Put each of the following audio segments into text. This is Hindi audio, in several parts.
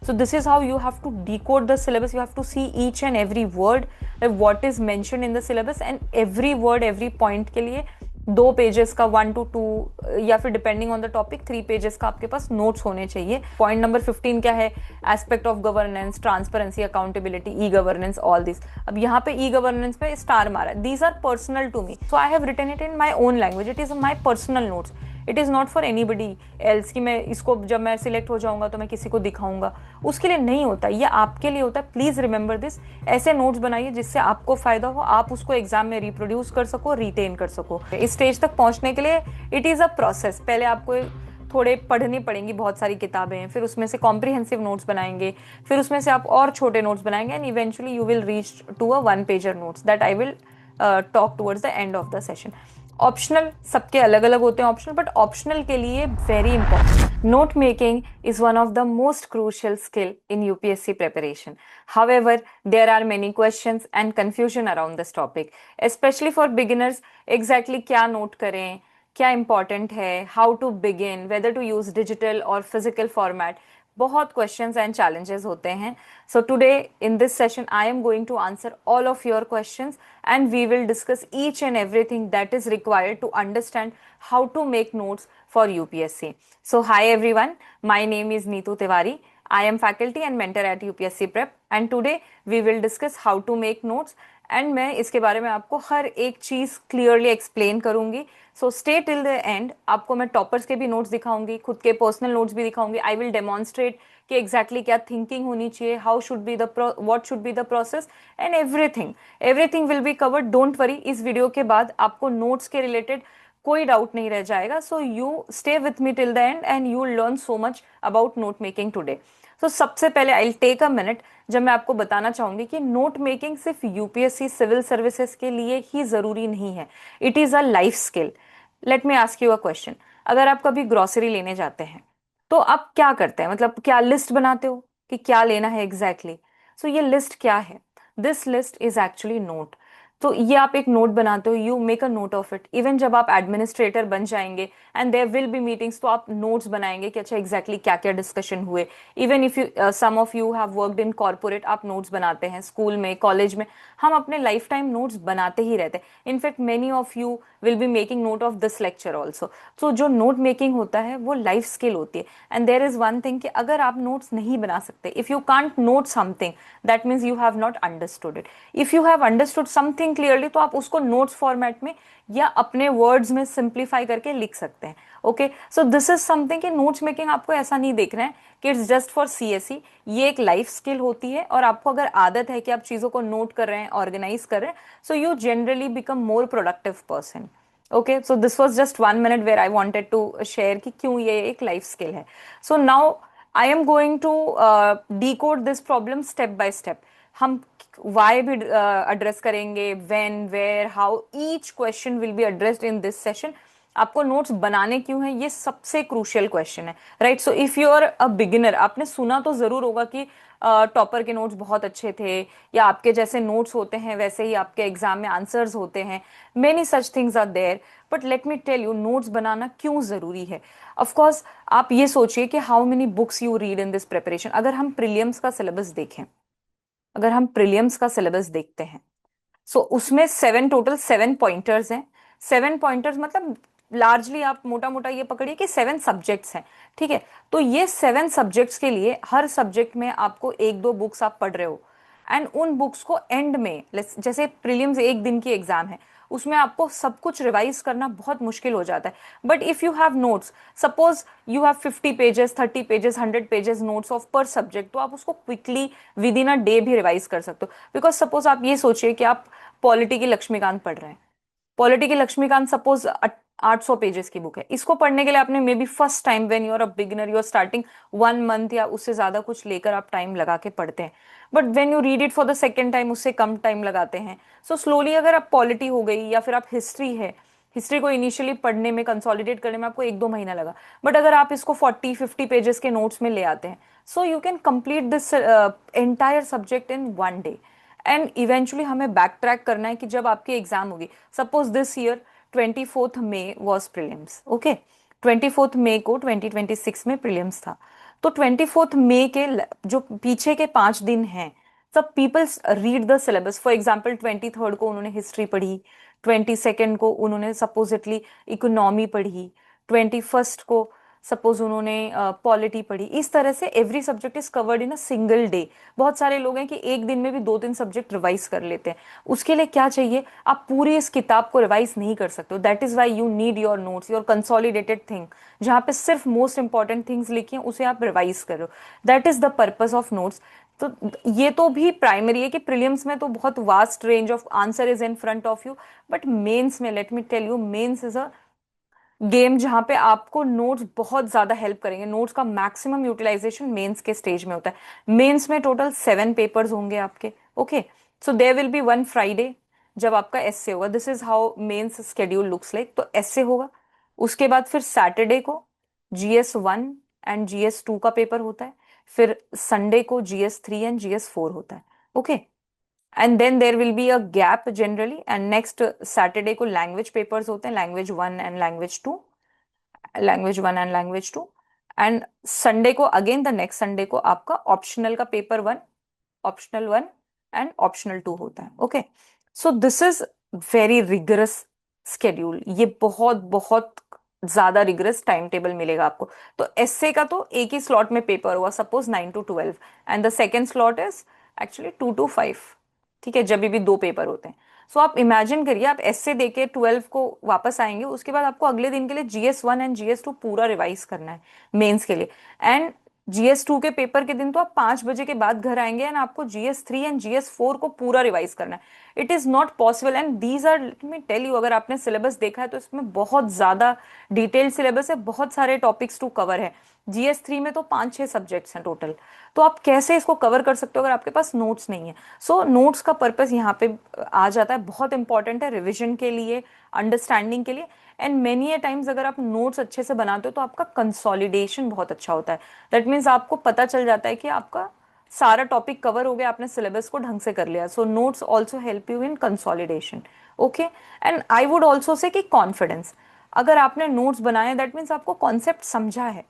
So this is how you have to decode the syllabus. You have to see each and every word, what is mentioned in the syllabus, and every word, every point के लिए 2 पेजेस का 1 to 2 या फिर depending on the topic 3 pages का आपके पास नोट्स होने चाहिए। पॉइंट नंबर 15 क्या है? Aspect of governance, transparency, accountability, e governance, all this. अब यहाँ पे ई गवर्नेंस पे स्टार मारा, these are personal to me, so I have written it in my own language, it is my personal notes, it is not for anybody else कि मैं इसको जब मैं सिलेक्ट हो जाऊंगा तो मैं किसी को दिखाऊंगा, उसके लिए नहीं होता, ये आपके लिए होता है। Please remember this. ऐसे नोट्स बनाइए जिससे आपको फायदा हो, आप उसको एग्जाम में रिप्रोड्यूस कर सको, रिटेन कर सको। इस स्टेज तक पहुंचने के लिए इट इज़ अ प्रोसेस। पहले आपको थोड़े पढ़नी पड़ेंगी, बहुत सारी किताबें, फिर उसमें से कॉम्प्रिहेंसिव नोट्स बनाएंगे, फिर उसमें से आप और छोटे नोट्स बनाएंगे, and eventually you will reach to a 1 pager notes that I will talk towards the end of the session. Optional सबके अलग अलग होते हैं ऑप्शनल, बट ऑप्शनल के लिए very important. Note making is one of the most crucial skill in UPSC preparation. However, there are many questions and confusion around this topic, especially for beginners. Exactly क्या note करें, क्या important है, how to begin, whether to use digital or physical format. बहुत questions and challenges होते हैं. So today in this session I am going to answer all of your questions, and we will discuss each and everything that is required to understand how to make notes for UPSC. So hi everyone, my name is Neetu Tiwari. I am faculty and mentor at UPSC Prep, and today we will discuss how to make notes, and मैं इसके बारे में आपको हर एक चीज क्लियरली एक्सप्लेन करूंगी। So stay till the and. आपको मैं टॉपर्स के भी नोट्स दिखाऊंगी, खुद के पर्सनल नोट्स भी दिखाऊंगी। आई विल डेमॉन्स्ट्रेट कि एग्जैक्टली क्या थिंकिंग होनी चाहिए, how should be the what should be the process, and everything will be covered. Don't worry, इस वीडियो के बाद आपको नोट्स के रिलेटेड कोई डाउट नहीं रह जाएगा। So you stay with me till the end and you will learn so much about note making today. तो सबसे पहले I will take a minute जब मैं आपको बताना चाहूंगी कि नोट मेकिंग सिर्फ यूपीएससी सिविल सर्विसेज के लिए ही जरूरी नहीं है, it is a life skill. Let me ask you a question. अगर आप कभी ग्रोसरी लेने जाते हैं तो आप क्या करते हैं, मतलब क्या लिस्ट बनाते हो कि क्या लेना है एग्जैक्टली? सो ये लिस्ट क्या है? This list is actually note. तो ये आप एक नोट बनाते हो, you make a note of it. Even जब आप एडमिनिस्ट्रेटर बन जाएंगे and there will be meetings, तो आप नोट्स बनाएंगे कि अच्छा एग्जैक्टली क्या क्या डिस्कशन हुए। Even if you some of you have worked in corporate, आप नोट्स बनाते हैं स्कूल में, कॉलेज में। हम अपने लाइफ टाइम नोट्स बनाते ही रहते हैं। In fact many of you will be making note of this lecture also. तो जो नोट मेकिंग होता है वो लाइफ स्किल होती है। And there is one thing कि अगर आप नोट्स नहीं बना सकते, if you can't note something, that means you have not understood it. If you have understood something clearly, तो आप उसको नोट्स फॉर्मेट में या अपने वर्ड्स में सिंप्लीफाई करके लिख सकते हैं। Okay, so this is something कि नोट्स मेकिंग आपको ऐसा नहीं देखना है कि इट्स जस्ट फॉर सीएसई। ये एक लाइफ स्किल होती है, और आपको अगर आदत है कि आप चीजों को नोट कर रहे हैं, ऑर्गेनाइज कर रहे हैं, so you generally become more productive person. Okay, so this was just 1 minute where I wanted to share कि क्यों ये एक लाइफ स्किल है। So now I am going to decode this problem step by step. हम वाई भी एड्रेस करेंगे, when, where, how, each question will be addressed in this session. आपको नोट्स बनाने क्यों है, ये सबसे क्रूशियल क्वेश्चन है, right? So if you are a beginner, आपने सुना तो जरूर होगा कि टॉपर के नोट्स बहुत अच्छे थे, या आपके जैसे नोट्स होते हैं वैसे ही आपके एग्जाम में आंसर्स होते हैं। Many such things are there, but let me tell you notes बनाना क्यों जरूरी है। ऑफकोर्स आप ये सोचिए कि how many books you read in this preparation. अगर हम प्रीलिम्स का सिलेबस देखें, अगर हम प्रीलिम्स का सिलेबस देखते हैं, सो उसमें 7 पॉइंटर्स हैं। 7 पॉइंटर्स मतलब लार्जली आप मोटा मोटा ये पकड़िए कि 7 सब्जेक्ट्स हैं, ठीक है? तो ये 7 सब्जेक्ट्स के लिए हर सब्जेक्ट में आपको 1-2 बुक्स आप पढ़ रहे हो, एंड उन बुक्स को एंड में, जैसे प्रीलिम्स एक दिन की एग्जाम है, उसमें आपको सब कुछ रिवाइज करना बहुत मुश्किल हो जाता है। But if you have notes, suppose you have 50 pages, 30 pages, 100 pages notes of पर सब्जेक्ट, तो आप उसको quickly with in a day भी रिवाइज कर सकते हो। बिकॉज सपोज आप ये सोचिए कि आप पॉलिटी की लक्ष्मीकांत पढ़ रहे हैं। पॉलिटी की लक्ष्मीकांत सपोज 800 पेजेस की बुक है। इसको पढ़ने के लिए आपने maybe first time when you are a beginner, you are starting 1 month या उससे ज्यादा कुछ लेकर आप टाइम लगा के पढ़ते हैं। But when you read it for the second time, उससे कम टाइम लगाते हैं। सो स्लोली अगर आप पॉलिटी हो गई या फिर आप हिस्ट्री है, हिस्ट्री को इनिशियली पढ़ने में, कंसोलिडेट करने में आपको 1-2 महीना लगा। बट अगर आप इसको 40-50 पेजेस के नोट्स में ले आते हैं, so you can complete this entire subject in 1 day. And eventually हमें बैक ट्रैक करना है कि जब आपकी एग्जाम होगी, suppose this year 24 May was prelims, okay, 24 मई को 2026 में प्रीलिम्स था। तो 24 मई के जो पीछे के 5 दिन हैं, सब peoples read the syllabus. For example 23rd को उन्होंने हिस्ट्री पढ़ी, 22nd को उन्होंने सपोजिटली इकोनॉमी पढ़ी, 21st को सपोज उन्होंने पॉलिटी पढ़ी। इस तरह से every subject is covered in a single day. बहुत सारे लोग हैं कि एक दिन में भी 2-3 सब्जेक्ट रिवाइज कर लेते हैं। उसके लिए क्या चाहिए, आप पूरी इस किताब को रिवाइज नहीं कर सकते हो। That is why you need your notes, your consolidated thing, जहाँ पे सिर्फ मोस्ट इंपॉर्टेंट थिंग्स लिखी हैं उसे आप रिवाइज करो। That is the purpose of notes. तो ये तो भी प्राइमरी है कि प्रीलिम्स में तो बहुत vast range of answer is in front of you, but mains में let me tell you, mains is a game जहां पे आपको नोट्स बहुत ज्यादा हेल्प करेंगे। नोट्स का मैक्सिमम यूटिलाइजेशन मेंस के स्टेज में होता है। मेंस में टोटल 7 पेपर्स होंगे आपके। Okay, so there will be one Friday जब आपका एसए होगा। This is how mains schedule looks like. तो एसए होगा, उसके बाद फिर सैटरडे को GS 1 एंड GS 2 का पेपर होता है, फिर संडे को GS 3 एंड GS 4 होता है। Okay, and then there will be a gap generally, and next Saturday को लैंग्वेज पेपर्स होते हैं, language 1 and language 2, and Sunday को अगेन द नेक्स्ट संडे को आपका ऑप्शनल का पेपर 1, ऑप्शनल 1 एंड ऑप्शनल 2 होता है। Okay, so this is very rigorous schedule. ये बहुत बहुत ज्यादा रिगरस टाइम टेबल मिलेगा आपको। तो एसए का तो एक ही स्लॉट में पेपर हुआ, suppose 9 to 12, and the second slot is actually 2 to 5। ठीक है, जब भी 2 पेपर होते हैं। सो आप इमेजिन करिए, आप एसए देके 12 को वापस आएंगे, उसके बाद आपको अगले दिन के लिए GS 1 एंड GS 2 पूरा रिवाइज करना है मेंस के लिए। एंड GS 2 के पेपर के दिन तो आप 5 बजे के बाद घर आएंगे, एंड आपको GS 3 एंड GS 4 को पूरा रिवाइज करना है। It is not possible, and these are, let me tell you, अगर आपने सिलेबस देखा है तो इसमें बहुत ज्यादा डिटेल्ड सिलेबस है, बहुत सारे टॉपिक्स टू कवर है। GS 3 में तो 5-6 सब्जेक्ट्स हैं टोटल। तो आप कैसे इसको कवर कर सकते हो अगर आपके पास नोट्स नहीं है। सो नोट्स का पर्पस यहाँ पे आ जाता है, बहुत इंपॉर्टेंट है रिविजन के लिए, अंडरस्टैंडिंग के लिए। एंड मेनी ए टाइम्स अगर आप नोट्स अच्छे से बनाते हो तो आपका कंसोलिडेशन बहुत अच्छा होता है। दैट मीन्स आपको पता चल जाता है कि आपका सारा टॉपिक कवर हो गया, आपने सिलेबस को ढंग से कर लिया। So notes also help you in consolidation. Okay, and I would also say कि कॉन्फिडेंस, अगर आपने नोट्स बनाए दैट मीन्स आपको कॉन्सेप्ट समझा है,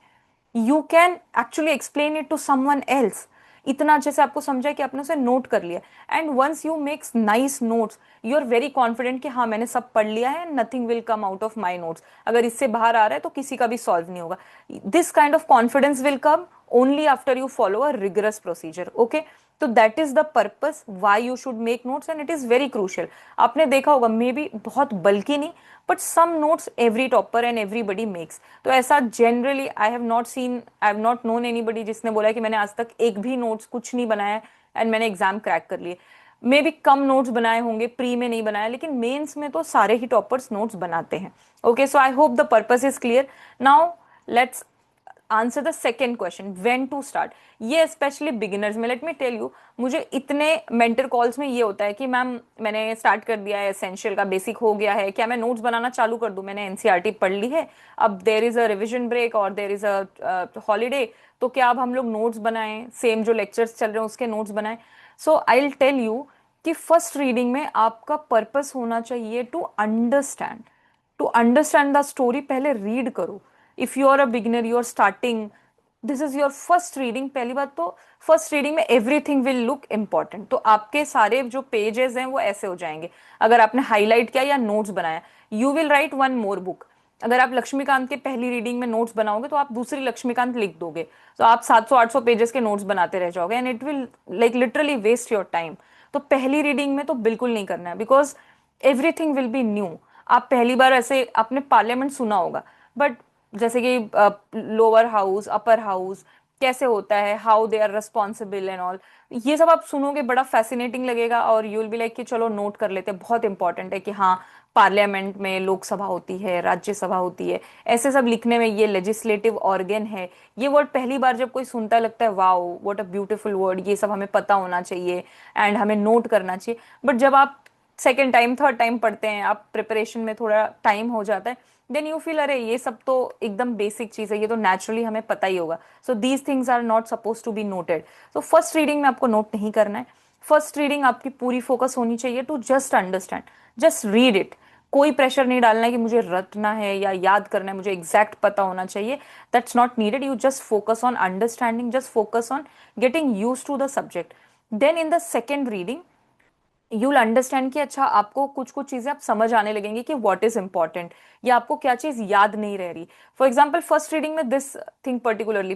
you can actually explain it to someone else. इतना अच्छे से आपको समझा कि आपने उसे नोट कर लिया, and once you makes nice notes, you are very confident कि हाँ मैंने सब पढ़ लिया है, nothing will come out of my notes. अगर इससे बाहर आ रहा है तो किसी का भी सॉल्व नहीं होगा। This kind of confidence will come only after you follow a rigorous procedure. Okay, तो that is the purpose why you should make notes, and it is very crucial. आपने देखा होगा, मे बी बहुत बल्कि नहीं, but some notes every topper and everybody makes. तो ऐसा generally I have not seen, I have not known anybody जिसने बोला कि मैंने आज तक एक भी नोट्स कुछ नहीं बनाया एंड मैंने एग्जाम क्रैक कर लिए। मे बी कम नोट्स बनाए होंगे, प्री में नहीं बनाया, लेकिन मेंस में तो सारे ही टॉपर्स नोट्स बनाते हैं। Okay, so I hope the purpose is clear. Now let's answer the second question, when to start. ये स्पेशली बिगिनर्स में, लेट मी टेल यू, मुझे इतने मेंटर कॉल्स में ये होता है कि मैम मैंने स्टार्ट कर दिया है, एसेंशियल का बेसिक हो गया है, क्या मैं नोट्स बनाना चालू कर दूं, मैंने एनसीईआरटी पढ़ ली है, अब there is a revision break और देर इज अ हॉलीडे, तो क्या अब हम लोग नोट्स बनाएं, सेम जो लेक्चर्स चल रहे हैं उसके नोट्स बनाएं। So I will tell you कि फर्स्ट रीडिंग में आपका पर्पस होना चाहिए टू अंडरस्टैंड द स्टोरी। पहले रीड करो। If you are a beginner, you are starting, this is your first reading. पहली बात तो फर्स्ट रीडिंग में एवरीथिंग विल लुक इम्पॉर्टेंट, तो आपके सारे जो पेजेस हैं वो ऐसे हो जाएंगे। अगर आपने हाईलाइट किया या नोट्स बनाया, you will write one more book. अगर आप लक्ष्मीकांत के पहली रीडिंग में नोट्स बनाओगे तो आप दूसरी लक्ष्मीकांत लिख दोगे, तो आप 700-800 पेजेस के नोट्स बनाते रह जाओगे, and it will like literally waste your time. तो पहली रीडिंग में तो बिल्कुल नहीं करना है, because everything will be new. आप पहली बार, ऐसे आपने पार्लियामेंट सुना होगा, बट जैसे कि लोअर हाउस, अपर हाउस कैसे होता है, how they are responsible and all, ये सब आप सुनोगे, बड़ा फैसिनेटिंग लगेगा, और यू विल बी लाइक कि चलो नोट कर लेते हैं। बहुत इंपॉर्टेंट है कि हाँ, पार्लियामेंट में लोकसभा होती है, राज्यसभा होती है, ऐसे सब लिखने में, ये लेजिस्लेटिव ऑर्गन है। ये वर्ड पहली बार जब कोई सुनता है लगता है wow what a beautiful word, ये सब हमें पता होना चाहिए एंड हमें नोट करना चाहिए। बट जब आप सेकेंड टाइम थर्ड टाइम पढ़ते हैं, आप प्रिपरेशन में थोड़ा टाइम हो जाता है, देन यू फील अरे ये सब तो एकदम बेसिक चीज है, ये तो नेचुरली हमें पता ही होगा। So these things are not suppose to be noted. तो फर्स्ट रीडिंग में आपको नोट नहीं करना है। फर्स्ट रीडिंग आपकी पूरी फोकस होनी चाहिए to just understand, just read it. कोई प्रेशर नहीं डालना है कि मुझे रटना है या याद करना है, मुझे एग्जैक्ट पता होना चाहिए. That's not needed. You just focus on understanding, just focus on getting use to the subject. Then in the second reading you'll understand कि अच्छा आपको कुछ कुछ चीजें आप समझ आने लगेंगी कि व्हाट इज इंपॉर्टेंट, या आपको क्या चीज याद नहीं रह रही. फॉर एग्जाम्पल फर्स्ट रीडिंग में this thing particularly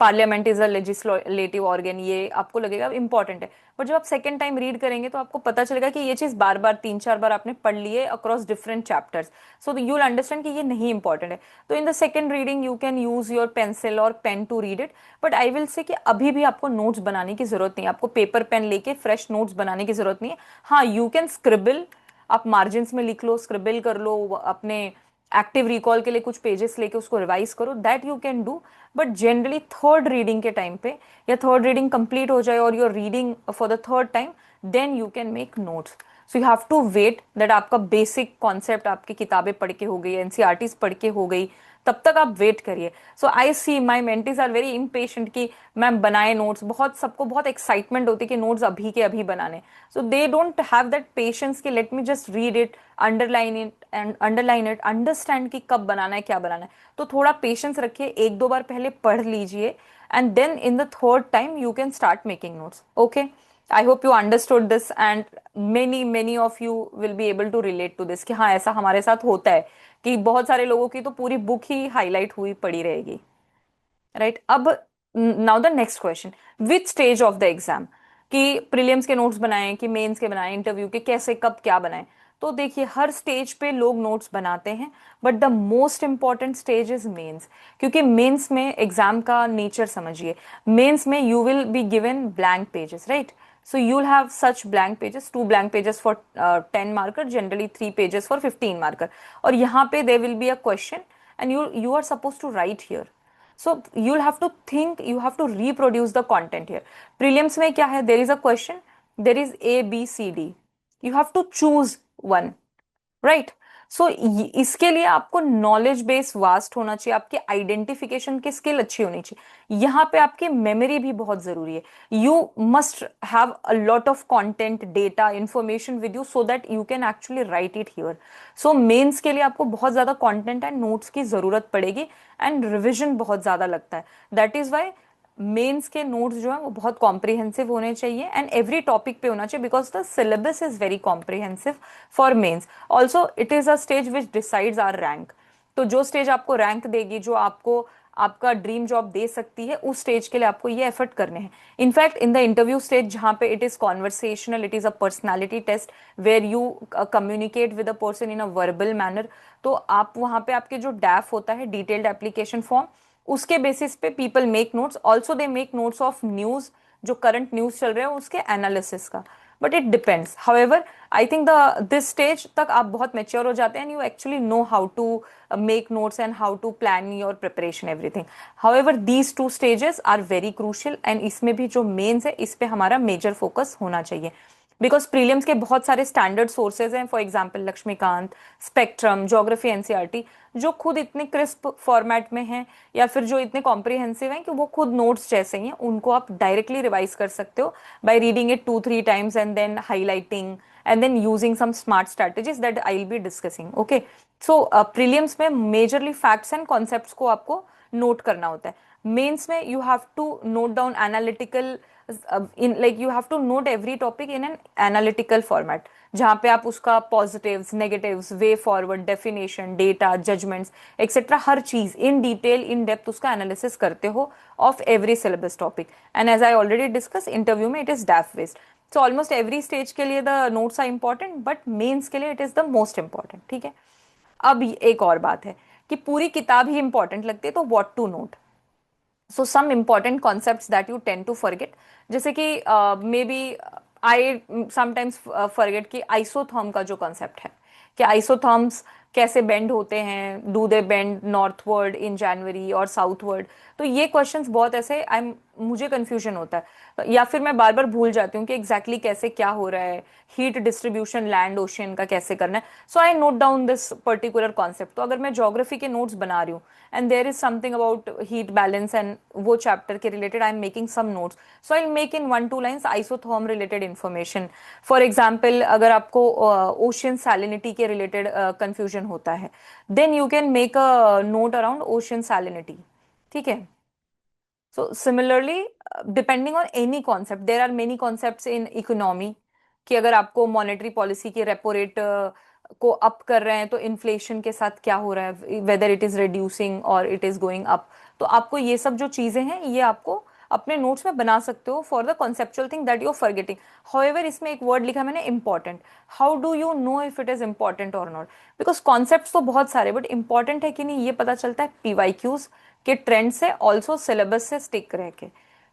parliament is a legislative organ, ये आपको लगेगा इंपॉर्टेंट है. बट जब आप सेकेंड टाइम रीड करेंगे तो आपको पता चलेगा कि ये चीज बार बार 3-4 बार आपने पढ़ ली है across different chapters. So you will understand कि ये नहीं इंपॉर्टेंट है. तो in the second reading you can use your pencil और pen to read it. But I will say कि अभी भी आपको नोट्स बनाने की जरूरत नहीं है, आपको पेपर पेन लेके फ्रेश नोट्स बनाने की जरूरत नहीं है. हाँ, यू कैन स्क्रिबल, आप मार्जिन में लिख लो, स्क्रिबल कर लो, अपने एक्टिव रिकॉल के लिए कुछ पेजेस लेके उसको रिवाइज करो, that you can do. But generally third reading के टाइम पे, या थर्ड रीडिंग कंप्लीट हो जाए और your reading for the third time, then you can make notes. So you have to wait that आपका बेसिक कॉन्सेप्ट आपकी किताबें पढ़ के हो गई, एनसीईआरटीज पढ़ के हो गई, तब तक आप वेट करिए. सो आई सी माई मेंटीज आर वेरी इम्पेशेंट कि मैम बनाए नोट्स, बहुत सबको बहुत एक्साइटमेंट होती है कि नोट्स अभी के अभी बनाने. So they don't have that patience कि let me just read it, underline it, understand कि कब बनाना है, क्या बनाना है. तो थोड़ा पेशेंस रखिए, 1-2 बार पहले पढ़ लीजिए, and then in the third time you can start making notes. Okay, I hope you understood this, and many of you will be able to relate to this कि हाँ ऐसा हमारे साथ होता है कि बहुत सारे लोगों की तो पूरी बुक ही हाईलाइट हुई पड़ी रहेगी. राइट, अब now the next question, which stage of the exam, कि प्रीलिम्स के नोट्स बनाएं कि मेंस के बनाएं, इंटरव्यू के कैसे कब क्या बनाएं. तो देखिए हर स्टेज पे लोग नोट्स बनाते हैं, but the most important stage is mains. क्योंकि मेंस में एग्जाम का नेचर समझिए, मेंस में you will be given blank pages, right. So you'll have such blank pages, 2 blank pages for 10 marker, generally 3 pages for 15 marker. और यहाँ पे there will be a question and you are supposed to write here. So you'll have to think, you have to reproduce the content here. Prelims में क्या है, there is a question, there is A, B, C, D. You have to choose one, right? सो इसके लिए आपको नॉलेज बेस वास्ट होना चाहिए, आपकी आइडेंटिफिकेशन की स्किल अच्छी होनी चाहिए, यहाँ पे आपकी मेमोरी भी बहुत जरूरी है. You must have a lot of content, data, information with you so that you can actually write it here. सो मेंस के लिए आपको बहुत ज्यादा कंटेंट एंड नोट्स की जरूरत पड़ेगी, एंड रिविजन बहुत ज्यादा लगता है. दैट इज वाई मेंस के नोट्स जो है वो बहुत कॉम्प्रिहेंसिव होने चाहिए, एंड एवरी टॉपिक पे होना चाहिए, because the syllabus is very comprehensive for mains. Also it is a stage which decides our rank. तो जो स्टेज आपको रैंक देगी, जो आपको आपका ड्रीम जॉब दे सकती है, उस स्टेज के लिए आपको ये एफर्ट करने हैं. In fact in the interview stage जहां पे it is conversational, it is a personality test where you communicate with a person in a verbal manner. तो आप वहां पे आपके जो डैफ होता है, डिटेल्ड एप्लीकेशन फॉर्म, उसके बेसिस पे people make notes. Also they make notes of news, जो करंट न्यूज चल रहे हैं उसके एनालिसिस का. But it depends. However I think the this stage तक आप बहुत मेच्योर हो जाते हैं, you actually know how to make notes and how to plan your preparation everything. However these 2 stages are very crucial, and इसमें भी जो मेन्स है इस पे हमारा मेजर फोकस होना चाहिए. बिकॉज प्रीलिम्स के बहुत सारे स्टैंडर्ड सोर्सेज हैं, for example Laxmikanth, spectrum, geography, NCERT, जो खुद इतने क्रिस्प फॉर्मेट में हैं, या फिर जो इतने कॉम्प्रिहेंसिव हैं कि वो खुद नोट्स जैसे ही हैं. उनको आप डायरेक्टली रिवाइज कर सकते हो by reading it 2-3 times and then highlighting and then using some smart strategies that I will be discussing. Okay, so prelims में मेजरली फैक्ट्स एंड कॉन्सेप्ट्स को आपको नोट करना होता है. मेंस में you have to note down analytical, in like you have to note every topic in an analytical format, जहां पे आप उसका positives, negatives, way forward, definition, data, judgements etcetera, हर चीज इन डिटेल, इन डेप्थ उसका एनालिसिस करते हो of every syllabus topic. And as I already discuss, interview में it is DAF based. So almost every stage के लिए the notes are important, but mains के लिए it is the most important. ठीक है, अब एक और बात है कि पूरी किताब ही इंपॉर्टेंट लगती है, तो what to note. So some important concepts that you tend to forget, जैसे कि maybe I sometimes forget कि आइसोथर्म का जो कॉन्सेप्ट है, कि आइसोथर्म्स कैसे बेंड होते हैं, डू दे बेंड नॉर्थवर्ड इन जनवरी और साउथवर्ड। तो ये क्वेश्चंस बहुत ऐसे आई मुझे कंफ्यूजन होता है, या फिर मैं बार बार भूल जाती हूँ कि एग्जैक्टली कैसे क्या हो रहा है, हीट डिस्ट्रीब्यूशन लैंड ओशियन का कैसे करना है। So I note down this particular concept. तो अगर मैं ज्योग्राफी के नोट्स बना रही हूँ and there is something about heat balance and वो चैप्टर के related I am making some notes, so I make in 1-2 lines isotherm related information. For example अगर आपको ओशियन सैलिनिटी के रिलेटेड कंफ्यूजन होता है, then you can make a note around ocean salinity. ठीक है। So similarly, depending on any concept, there are many concepts in economy कि अगर आपको मॉनेटरी पॉलिसी की रेपो रेट को अप कर रहे हैं तो इन्फ्लेशन के साथ क्या हो रहा है, वेदर इट इज रिड्यूसिंग और इट इज गोइंग अप। तो आपको ये सब जो चीजें हैं ये आपको अपने नोट्स में बना सकते हो for the conceptual thing that you are forgetting. However इसमें एक वर्ड लिखा मैंने important. How do you know if it is important और नॉट? बिकॉज कॉन्सेप्ट्स तो बहुत सारे, बट इंपॉर्टेंट है कि नहीं ये पता चलता है पीवाईक्यूज के ट्रेंड से, ऑल्सो सिलेबस से स्टिक रह के।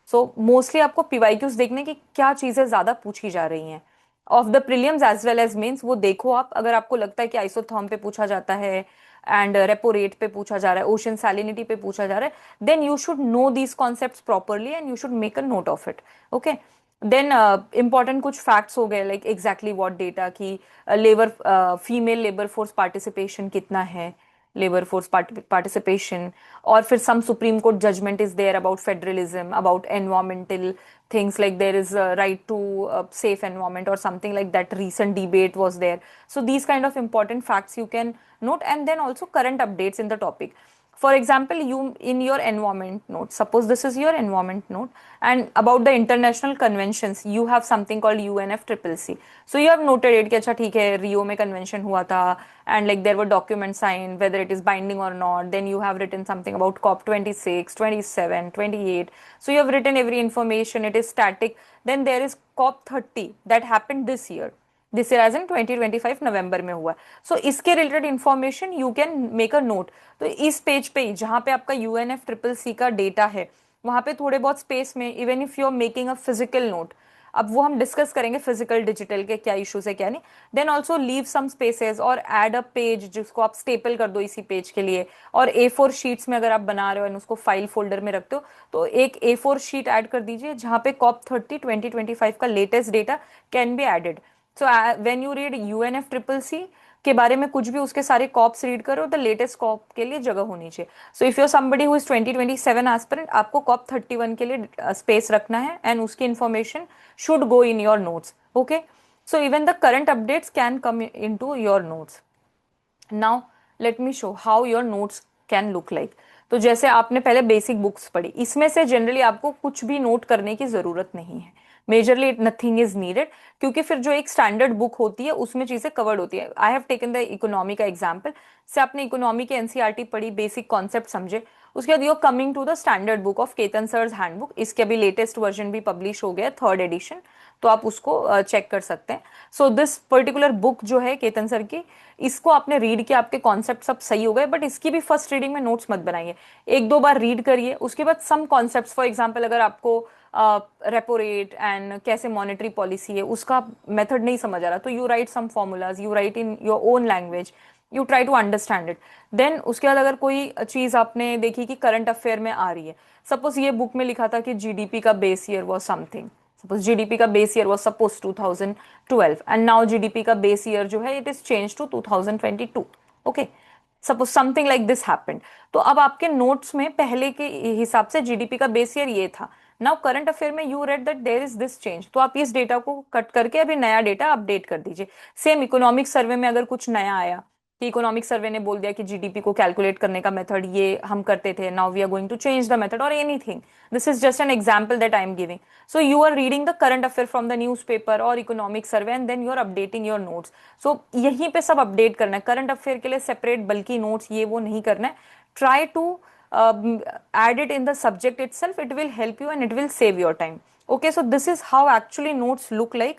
सो मोस्टली आपको पीवाईक्यूज देखने की क्या चीजें ज्यादा पूछी जा रही हैं of the prelims as well as mains, वो देखो आप। अगर आपको लगता है कि आइसोथर्म पे पूछा जाता है एंड रेपो रेट पे पूछा जा रहा है, ओशन सैलिनिटी पे पूछा जा रहा है, then you should know these concepts properly and you should make a note of it. Okay. Then important कुछ फैक्ट्स हो गए, लाइक एग्जैक्टली व्हाट डेटा की labour female labour force participation कितना है, लेबर फोर्स पार्टिसिपेशन। और फिर some supreme court judgement is there about federalism, about environmental things like there is a right to a safe environment or something like that. Recent debate was there. So these kind of important facts you can note, and then also current updates in the topic. For example, you in your environment note, suppose this is your environment note, and about the international conventions you have something called UNFCCC. So you have noted it कि अच्छा ठीक है रियो में convention हुआ था and like there were documents signed whether it is binding or not. Then you have written something about COP 26, 27, 28. So you have written every information, it is static. Then there is COP 30 that happened this year. This year as in 2025 November में हुआ। सो इसके related information you can make a note. तो इस पेज पे जहां पे आपका UNFCCC का डेटा है वहां पे थोड़े बहुत स्पेस में, even if you are making a physical note, अब वो हम डिस्कस करेंगे फिजिकल डिजिटल के क्या इश्यूज है क्या नहीं। Then also leave some spaces और एड अ पेज जिसको आप स्टेपल कर दो इसी पेज के लिए। और A4 शीट्स में अगर आप बना रहे हो एंड उसको फाइल फोल्डर में रखते हो तो एक A4 शीट ऐड कर दीजिए जहां पे COP 30 2025 का latest data can be added. So when you read UNFCCC के बारे में कुछ भी उसके सारे कॉप्स रीड करो, तो लेटेस्ट कॉप के लिए जगह होनी चाहिए। So if you are somebody who is 2027 aspirant, आपको COP 31 के लिए स्पेस रखना है एंड उसकी information should go in your notes. Okay. So even the current updates can come in to your notes. Now let me show how your notes can look like. तो जैसे आपने पहले बेसिक बुक्स पढ़ी, इसमें से जनरली आपको कुछ भी नोट करने की जरूरत नहीं है, मेजरली नथिंग इज नीडेड, क्योंकि फिर जो एक स्टैंडर्ड बुक होती है उसमें चीजें कवर्ड होती है। I have taken the economy का एग्जाम्पल, से आपने इकोनॉमी के एनसीईआरटी पढ़ी, बेसिक कॉन्सेप्ट समझे, उसके बाद you are coming to the standard book of Ketan sir's handbook. इसके अभी लेटेस्ट वर्जन भी पब्लिश हो गया, 3rd एडिशन, तो आप उसको चेक कर सकते हैं। सो दिस पर्टिकुलर बुक जो है केतन सर की, इसको आपने रीड किया, आपके कॉन्सेप्ट सब सही हो गए, बट इसकी भी फर्स्ट रीडिंग में नोट्स मत बनाइए, 1-2 बार रीड करिए। उसके बाद सम कॉन्सेप्ट्स, फॉर एग्जांपल अगर आपको रेपो रेट एंड कैसे मॉनेटरी पॉलिसी है उसका मेथड नहीं समझ आ रहा, तो you write some formulas, you write in your own language, you try to understand it. Then उसके बाद अगर कोई चीज आपने देखी कि करंट अफेयर में आ रही है, सपोज ये बुक में लिखा था कि जीडीपी का base year was something, suppose GDP का base year was suppose 2012 and now GDP का बेस ईयर जो है it is change to 2022। Okay, suppose something like this happened. तो अब आपके नोट्स में पहले के हिसाब से जीडीपी का बेस ईयर ये था, नाउ करंट अफेयर में you read that there is this change, तो आप इस डेटा को कट करके अभी नया डेटा अपडेट कर दीजिए। सेम इकोनॉमिक सर्वे में अगर कुछ नया आया कि इकोनॉमिक सर्वे ने बोल दिया कि जीडीपी को कैलकुलेट करने का मेथड ये हम करते थे, now we are going to change the method or anything, this is just an example that I am giving. So you are reading the current affair from the newspaper और economic survey and then you are updating your notes. So यहीं पे सब अपडेट करना है, करंट अफेयर के लिए सेपरेट बल्कि नोट्स ये वो नहीं करना है। Try to add it in the subject itself, it will help you and it will save your time. Okay, so this is how actually notes look like.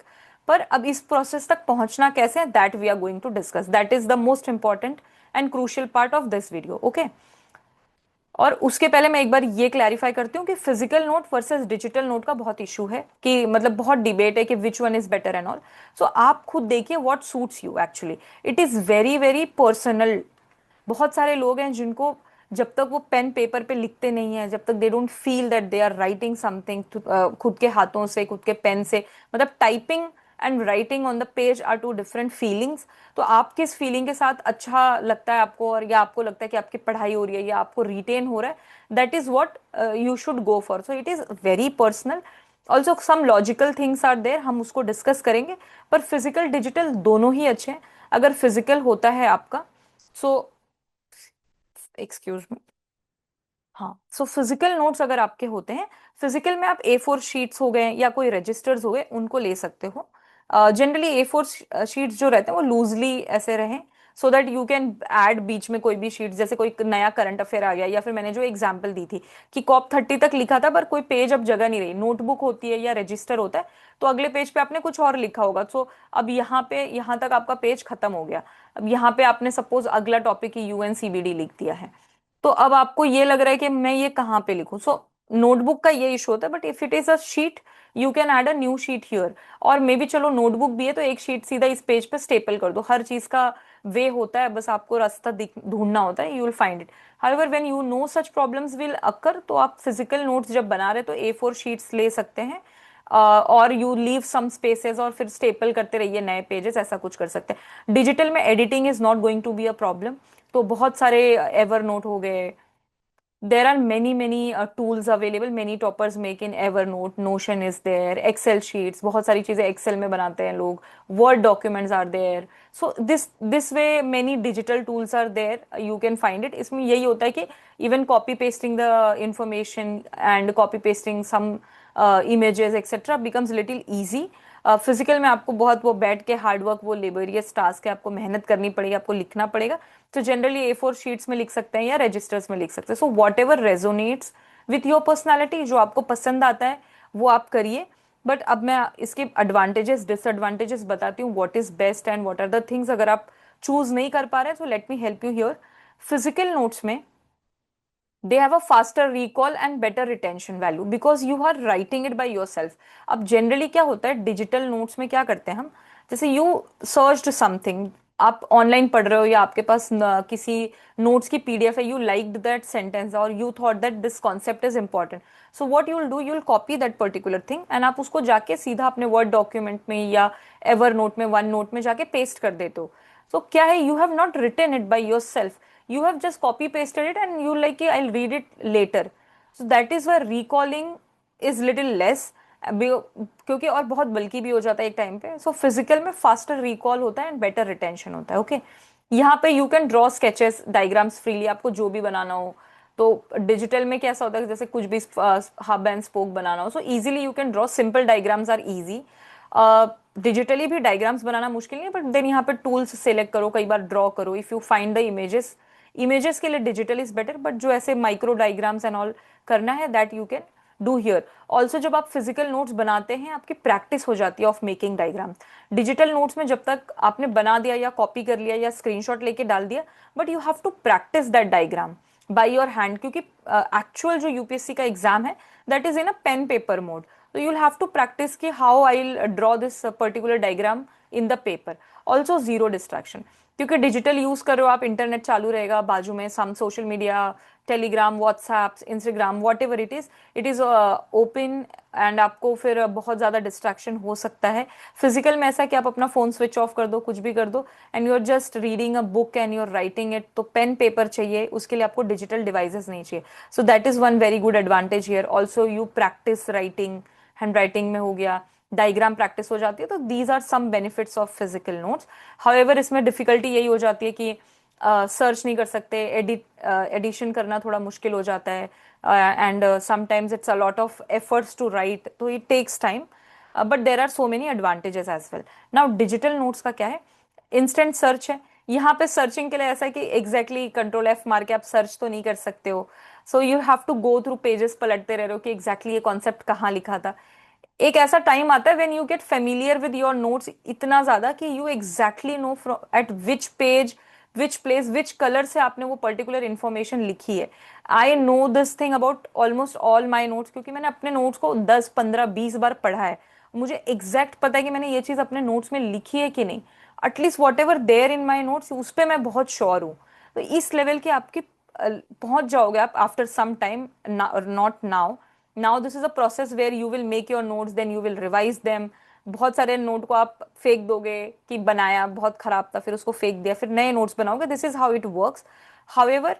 पर अब इस प्रोसेस तक पहुंचना कैसे है, that we are going to discuss, that is the most important and crucial part of this video. Okay, और उसके पहले मैं एक बार ये क्लैरिफाई करती हूँ कि physical note versus digital note का बहुत इशू है, कि मतलब बहुत डिबेट है कि which one is better and all. So आप खुद देखिए what suits you actually. It is very very personal. बहुत सारे लोग हैं जिनको जब तक वो पेन पेपर पे लिखते नहीं है, जब तक they don't feel that they are writing something खुद के हाथों से, खुद के पेन से, मतलब typing and writing on the page are two different feelings. तो आप किस फीलिंग के साथ अच्छा लगता है आपको, और या आपको लगता है कि आपकी पढ़ाई हो रही है या आपको रिटेन हो रहा है, that is what you should go for. So it is very personal. Also some logical things are there, हम उसको डिस्कस करेंगे। पर फिजिकल डिजिटल दोनों ही अच्छे हैं। अगर फिजिकल होता है आपका, सो एक्सक्यूज मी, हाँ, सो फिजिकल नोट्स अगर आपके होते हैं, फिजिकल में आप A4 शीट्स हो गए या कोई रजिस्टर्स हो गए, उनको ले सकते हो। जनरली A4 शीट्स जो रहते हैं वो लूजली ऐसे रहें, so that you can add बीच में कोई भी शीट, जैसे कोई नया करंट अफेयर आ गया, या फिर मैंने जो एग्जांपल दी थी कि COP 30 तक लिखा था पर कोई पेज अब जगह नहीं रही, नोटबुक होती है या रजिस्टर होता है, तो अगले पेज पे आपने कुछ और लिखा होगा। सो अब यहाँ पे यहाँ तक आपका पेज खत्म हो गया। अब यहाँ पे आपने सपोज अगला टॉपिक UNCBD लिख दिया है, तो अब आपको ये लग रहा है कि मैं ये कहाँ पे लिखूं। सो नोटबुक का ये इशू होता है, but if it is a sheet, you can add a new sheet here. और मे बी चलो नोटबुक भी है तो एक शीट सीधा इस पेज पे स्टेपल कर दो। हर चीज का वे होता है, बस आपको रास्ता ढूंढना होता है, you will find it. However when you know such problems will occur, तो आप फिजिकल नोट्स जब बना रहे तो A4 शीट्स ले सकते हैं, और यू लीव सम स्पेसेस और फिर स्टेपल करते रहिए नए पेजेस, ऐसा कुछ कर सकते हैं। डिजिटल में editing is not going to be a problem. तो बहुत सारे एवर नोट हो गए, there are many tools available, many toppers make in Evernote, Notion is there, Excel sheets, बहुत सारी चीजें Excel में बनाते हैं लोग, Word documents are there. So this way many digital tools are there, you can find it. इसमें यही होता है कि even copy pasting the information and copy pasting some images etc becomes little easy. Physical में आपको बहुत वो बैठ के हार्ड वर्क, वो लेबोरियस टास्क है, आपको मेहनत करनी पड़ेगी, आपको लिखना पड़ेगा। तो जनरली A4 शीट्स में लिख सकते हैं या रजिस्टर्स में लिख सकते हैं। So what ever resonates with your personality, जो आपको पसंद आता है वो आप करिए। बट अब मैं इसके एडवांटेजेस डिसएडवांटेजेस बताती हूँ, what is best and what are the things, अगर आप चूज नहीं कर पा रहे हैं तो let me help you here. Physical notes में they have a faster recall and better retention value because you are writing it by yourself. अब जनरली क्या होता है डिजिटल नोट्स में, क्या करते हैं हम, जैसे यू सर्च्ड समथिंग, आप ऑनलाइन पढ़ रहे हो या आपके पास किसी नोट्स की PDF है, यू लाइक्ड दैट सेंटेंस और you thought that this concept is important, so what you will do, you will copy that particular thing and आप उसको जाके सीधा अपने वर्ड डॉक्यूमेंट में या एवर नोट में, वन नोट में जाके पेस्ट कर देते हो। So क्या है, you have not written it by yourself, you have just copy pasted it and you like I'll read it later. So that is why recalling is little less, क्योंकि और बहुत बल्कि भी हो जाता है एक टाइम पे। सो फिजिकल में फास्टर रिकॉल होता है एंड बेटर रिटेंशन होता है। ओके, यहाँ पे you can draw sketches diagrams freely, आपको जो भी बनाना हो। तो डिजिटल में कैसा होता है, जैसे कुछ भी हब एंड स्पोक बनाना हो, so easily you can draw, simple diagrams are easy. Digitally भी डायग्राम्स बनाना मुश्किल नहीं है, बट देन यहाँ पे टूल्स सेलेक्ट करो, कई बार ड्रॉ करो, if you find the images. Images के लिए डिजिटल इज बेटर, बट जो ऐसे माइक्रो डायग्राम्स एंड ऑल करना है that you can do here. Also जब आप फिजिकल नोट्स बनाते हैं आपकी प्रैक्टिस हो जाती है of making diagrams. Digital notes में जब तक आपने बना दिया या कॉपी कर लिया या स्क्रीनशॉट लेके डाल दिया, but you have to practice that diagram by your hand, क्योंकि एक्चुअल जो UPSC का एग्जाम है that is in a pen paper mode. So you'll have to practice ki how I'll draw this particular diagram in the paper. Also zero distraction, क्योंकि डिजिटल यूज कर रहे हो आप, इंटरनेट चालू रहेगा बाजू में, some social media, Telegram, WhatsApp, Instagram, whatever it is open, and आपको फिर बहुत ज्यादा डिस्ट्रैक्शन हो सकता है। फिजिकल में ऐसा कि आप अपना फोन स्विच ऑफ कर दो, कुछ भी कर दो, and you are just reading a book and you are writing it. तो पेन पेपर चाहिए, उसके लिए आपको डिजिटल डिवाइसेस नहीं चाहिए। So that is one very good advantage here. Also you practice writing, handwriting में हो गया, डायग्राम प्रैक्टिस हो जाती है। तो these are some benefits of physical notes. However इसमें डिफिकल्टी यही हो जाती है कि सर्च नहीं कर सकते, एडिशन करना थोड़ा मुश्किल हो जाता है, and sometimes it's a lot of efforts to write, तो it takes time, but there are so many advantages as well. Now digital notes का क्या है, इंस्टेंट सर्च है। यहाँ पे सर्चिंग के लिए ऐसा है कि एग्जैक्टली Ctrl+F मार के आप सर्च तो नहीं कर सकते हो, so you have to go through pages, पलटते रह रहे हो कि एग्जैक्टली ये कॉन्सेप्ट कहाँ लिखा था। एक ऐसा टाइम आता है when you get familiar with your notes इतना ज्यादा कि you exactly know at which page, which place, which colour से आपने वो पर्टिकुलर इंफॉर्मेशन लिखी है। I know this thing about almost all my notes, क्योंकि मैंने अपने नोट्स को 10 15 20 बार पढ़ा है। मुझे एग्जैक्ट पता है कि मैंने ये चीज अपने नोट्स में लिखी है कि नहीं। At least whatever there in my notes उस पर मैं बहुत श्योर हूँ। तो इस लेवल की आपकी पहुंच जाओगे आप after some time, not now. Now this is a process where you will make your notes, then you will revise them. बहुत सारे नोट को आप फेंक दोगे कि बनाया बहुत खराब था, फिर उसको फेंक दिया, फिर नए नोट्स बनाओगे। This is how it works. However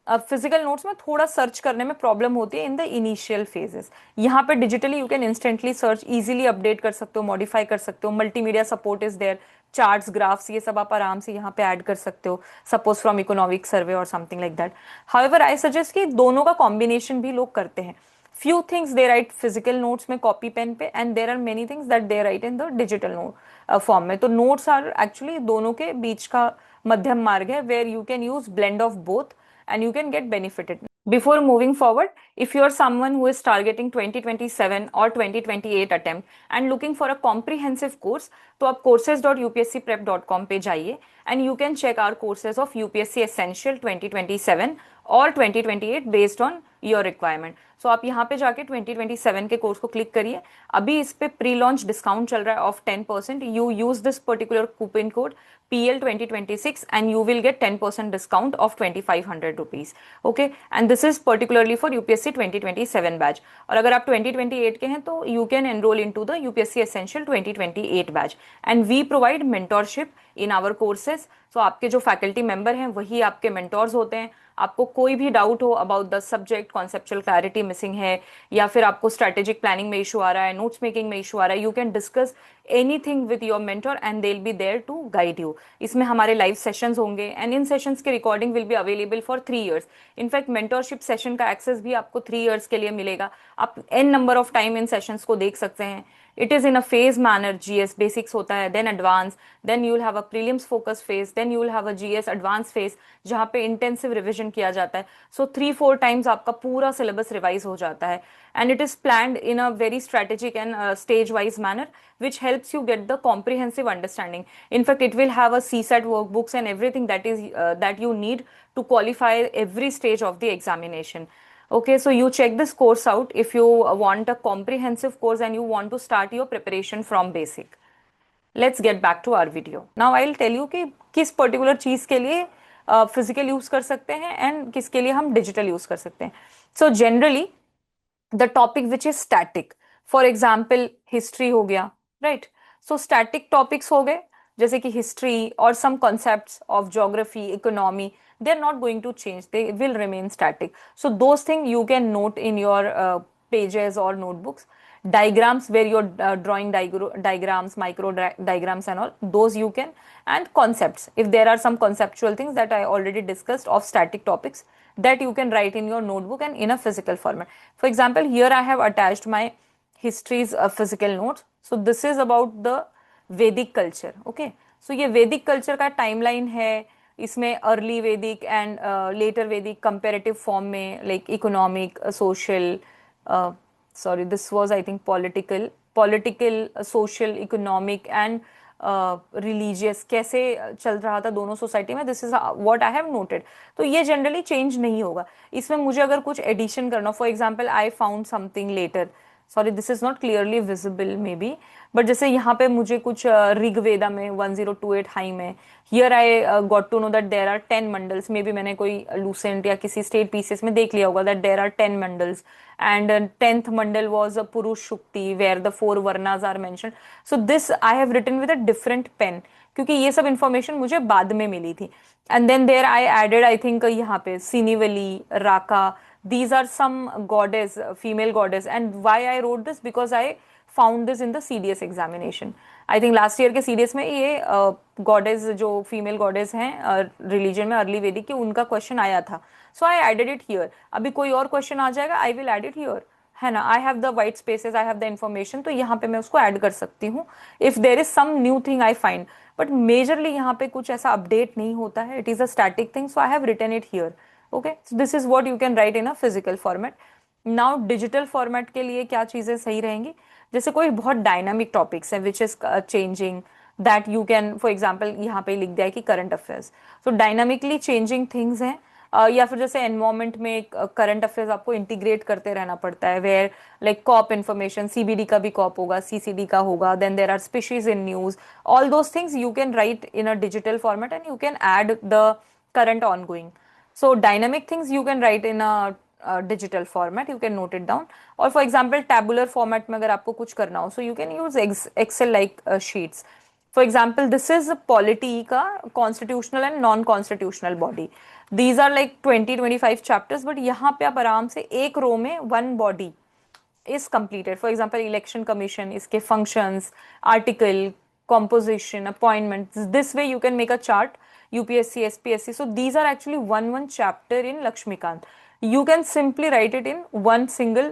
physical notes में थोड़ा सर्च करने में प्रॉब्लम होती है इन द इनिशियल फेजेस। यहाँ पे digitally you can instantly search, easily update कर सकते हो, मॉडिफाई कर सकते हो। Multimedia support is there, charts, graphs, ये सब आप आराम से यहाँ पे ऐड कर सकते हो, सपोज फ्रॉम इकोनॉमिक सर्वे और something like that. However I suggest कि दोनों का कॉम्बिनेशन भी लोग करते हैं। few things they write physical notes में कॉपी पेन पे, and there are many things that they write in the digital note form में। तो notes are actually दोनों के बीच का मध्यम मार्ग है, where you can use blend of both and you can get benefited. Before moving forward, if you are someone who is targeting 2027 or 2028 attempt and looking for a comprehensive course, तो आप courses.upscprep.com पे जाइए and you can check our courses of UPSC Essential 2027 और 2028 based on योर रिक्वायरमेंट। सो आप यहाँ पे जाके 2027 के कोर्स को क्लिक करिए। अभी इस पे प्री लॉन्च डिस्काउंट चल रहा है of 10%। You use this particular coupon code PL2026 and you will get 10% discount of 2500 rupees. Okay, and this is particularly for UPSC 2027 batch. और अगर आप 2028 के हैं तो you can enroll into the UPSC Essential 2028 batch and we provide mentorship in our courses. So आपके जो फैकल्टी मेंबर हैं वही आपके मेंटोर्स होते हैं। आपको कोई भी डाउट हो about the subject, conceptual clarity missing है, या फिर आपको स्ट्रेटेजिक प्लानिंग में इशू आ रहा है, नोट्स मेकिंग में इशू आ रहा है, you can discuss anything with your mentor and they will be there to guide you. इसमें हमारे लाइव सेशंस होंगे एंड इन सेशंस के recording will be available for 3 years। In fact mentorship session का एक्सेस भी आपको 3 years के लिए मिलेगा। आप एन नंबर ऑफ टाइम इन सेशंस को देख सकते हैं। It is in a phase manner. GS basics होता है, then advance, then you will have a prelims focus phase, then you will have a GS advance phase जहाँ पे इंटेंसिव रिविजन किया जाता है। सो 3-4 टाइम्स आपका पूरा सिलेबस रिवाइज हो जाता है and it is planned in a very strategic and stage wise manner which helps you get the comprehensive understanding. In fact, it will have a CSAT workbooks and everything that you need to qualify every stage of the examination. Okay, so you check this course out if you want a comprehensive course and you want to start your preparation from basic. Let's get back to our video. Now I'll tell you कि किस particular चीज के लिए फिजिकल यूज कर सकते हैं एंड किसके लिए हम डिजिटल यूज कर सकते हैं। So generally the topic which is static, for example history हो गया, राइट। सो स्टैटिक टॉपिक्स हो गए जैसे कि हिस्ट्री और some concepts of geography, economy, they are not going to change, they will remain static. So those things you can note in your pages or notebooks. Diagrams where you're drawing diagrams, micro diagrams and all, those you can. And concepts, if there are some conceptual things that I already discussed of static topics, that you can write in your notebook and in a physical format. For example, here I have attached my history's physical notes. So this is about the Vedic culture. Okay, so ये Vedic culture का timeline है। इसमें अर्ली वैदिक एंड लेटर वैदिक कंपेरेटिव फॉर्म में, like economic, social, sorry this was I think political, social, economic and religious कैसे चल रहा था दोनों सोसाइटी में। This is what I have noted. तो ये जनरली चेंज नहीं होगा। इसमें मुझे अगर कुछ एडिशन करना, for example I found something later, sorry this is not clearly visible maybe, but जैसे यहाँ पे मुझे कुछ ऋग्वेदा में 1028 हाई में, here I got to know that there are 10 मंडल्स। मे बी मैंने कोई लूसेंट या किसी स्टेट पीसेस में देख लिया होगा दैट देर आर 10 मंडल्स एंड 10th मंडल was a Purusha Sukta where the 4 वर्नाज are mention. So this I have written with a different pen, क्योंकि ये सब इंफॉर्मेशन मुझे बाद में मिली थी। And then there I added I think यहाँ पे सिनीवली, राका, these are some goddess, female goddess, and why I wrote this because I found this in the CDS examination. I think last year के CDS में ये goddess जो female goddess हैं religion में अर्ली वैदिक की, उनका question आया था। So I added it here. अभी कोई और question आ जाएगा, I will add it here, है ना। I have the white spaces, I have the information, तो यहाँ पे मैं उसको add कर सकती हूँ if there is some new thing I find. But majorly यहाँ पे कुछ ऐसा update नहीं होता है, it is a static thing, so I have written it here. Okay, so this is what you can write in a physical format. Now digital format के लिए क्या चीजें सही रहेंगी, जैसे कोई बहुत डायनामिक टॉपिक्स है which is changing, that you can, for example यहाँ पे लिख दिया है कि करंट अफेयर्स। सो डायनामिकली चेंजिंग थिंग्स हैं, या फिर जैसे एनवायरमेंट में करंट अफेयर्स आपको इंटीग्रेट करते रहना पड़ता है, where like COP information, CBD का भी कॉप होगा, सीसीडी का होगा, then there are species in news, all those things you can write in a digital format and you can add the current ongoing. So dynamic things you can write in a digital format, you can note it down. Or for example tabular format में अगर आपको कुछ करना हो, so you can use Excel like sheets. For example, this is polity का constitutional and non-constitutional body. These are like 20-25 chapters, but यहाँ पे आप आराम से एक रो में one body is completed. For example, election commission, इसके functions, article, composition, appointments. This way you can make a chart. UPSC, SPSC. So these are actually one chapter in Lakshmikant. You can simply write it in one single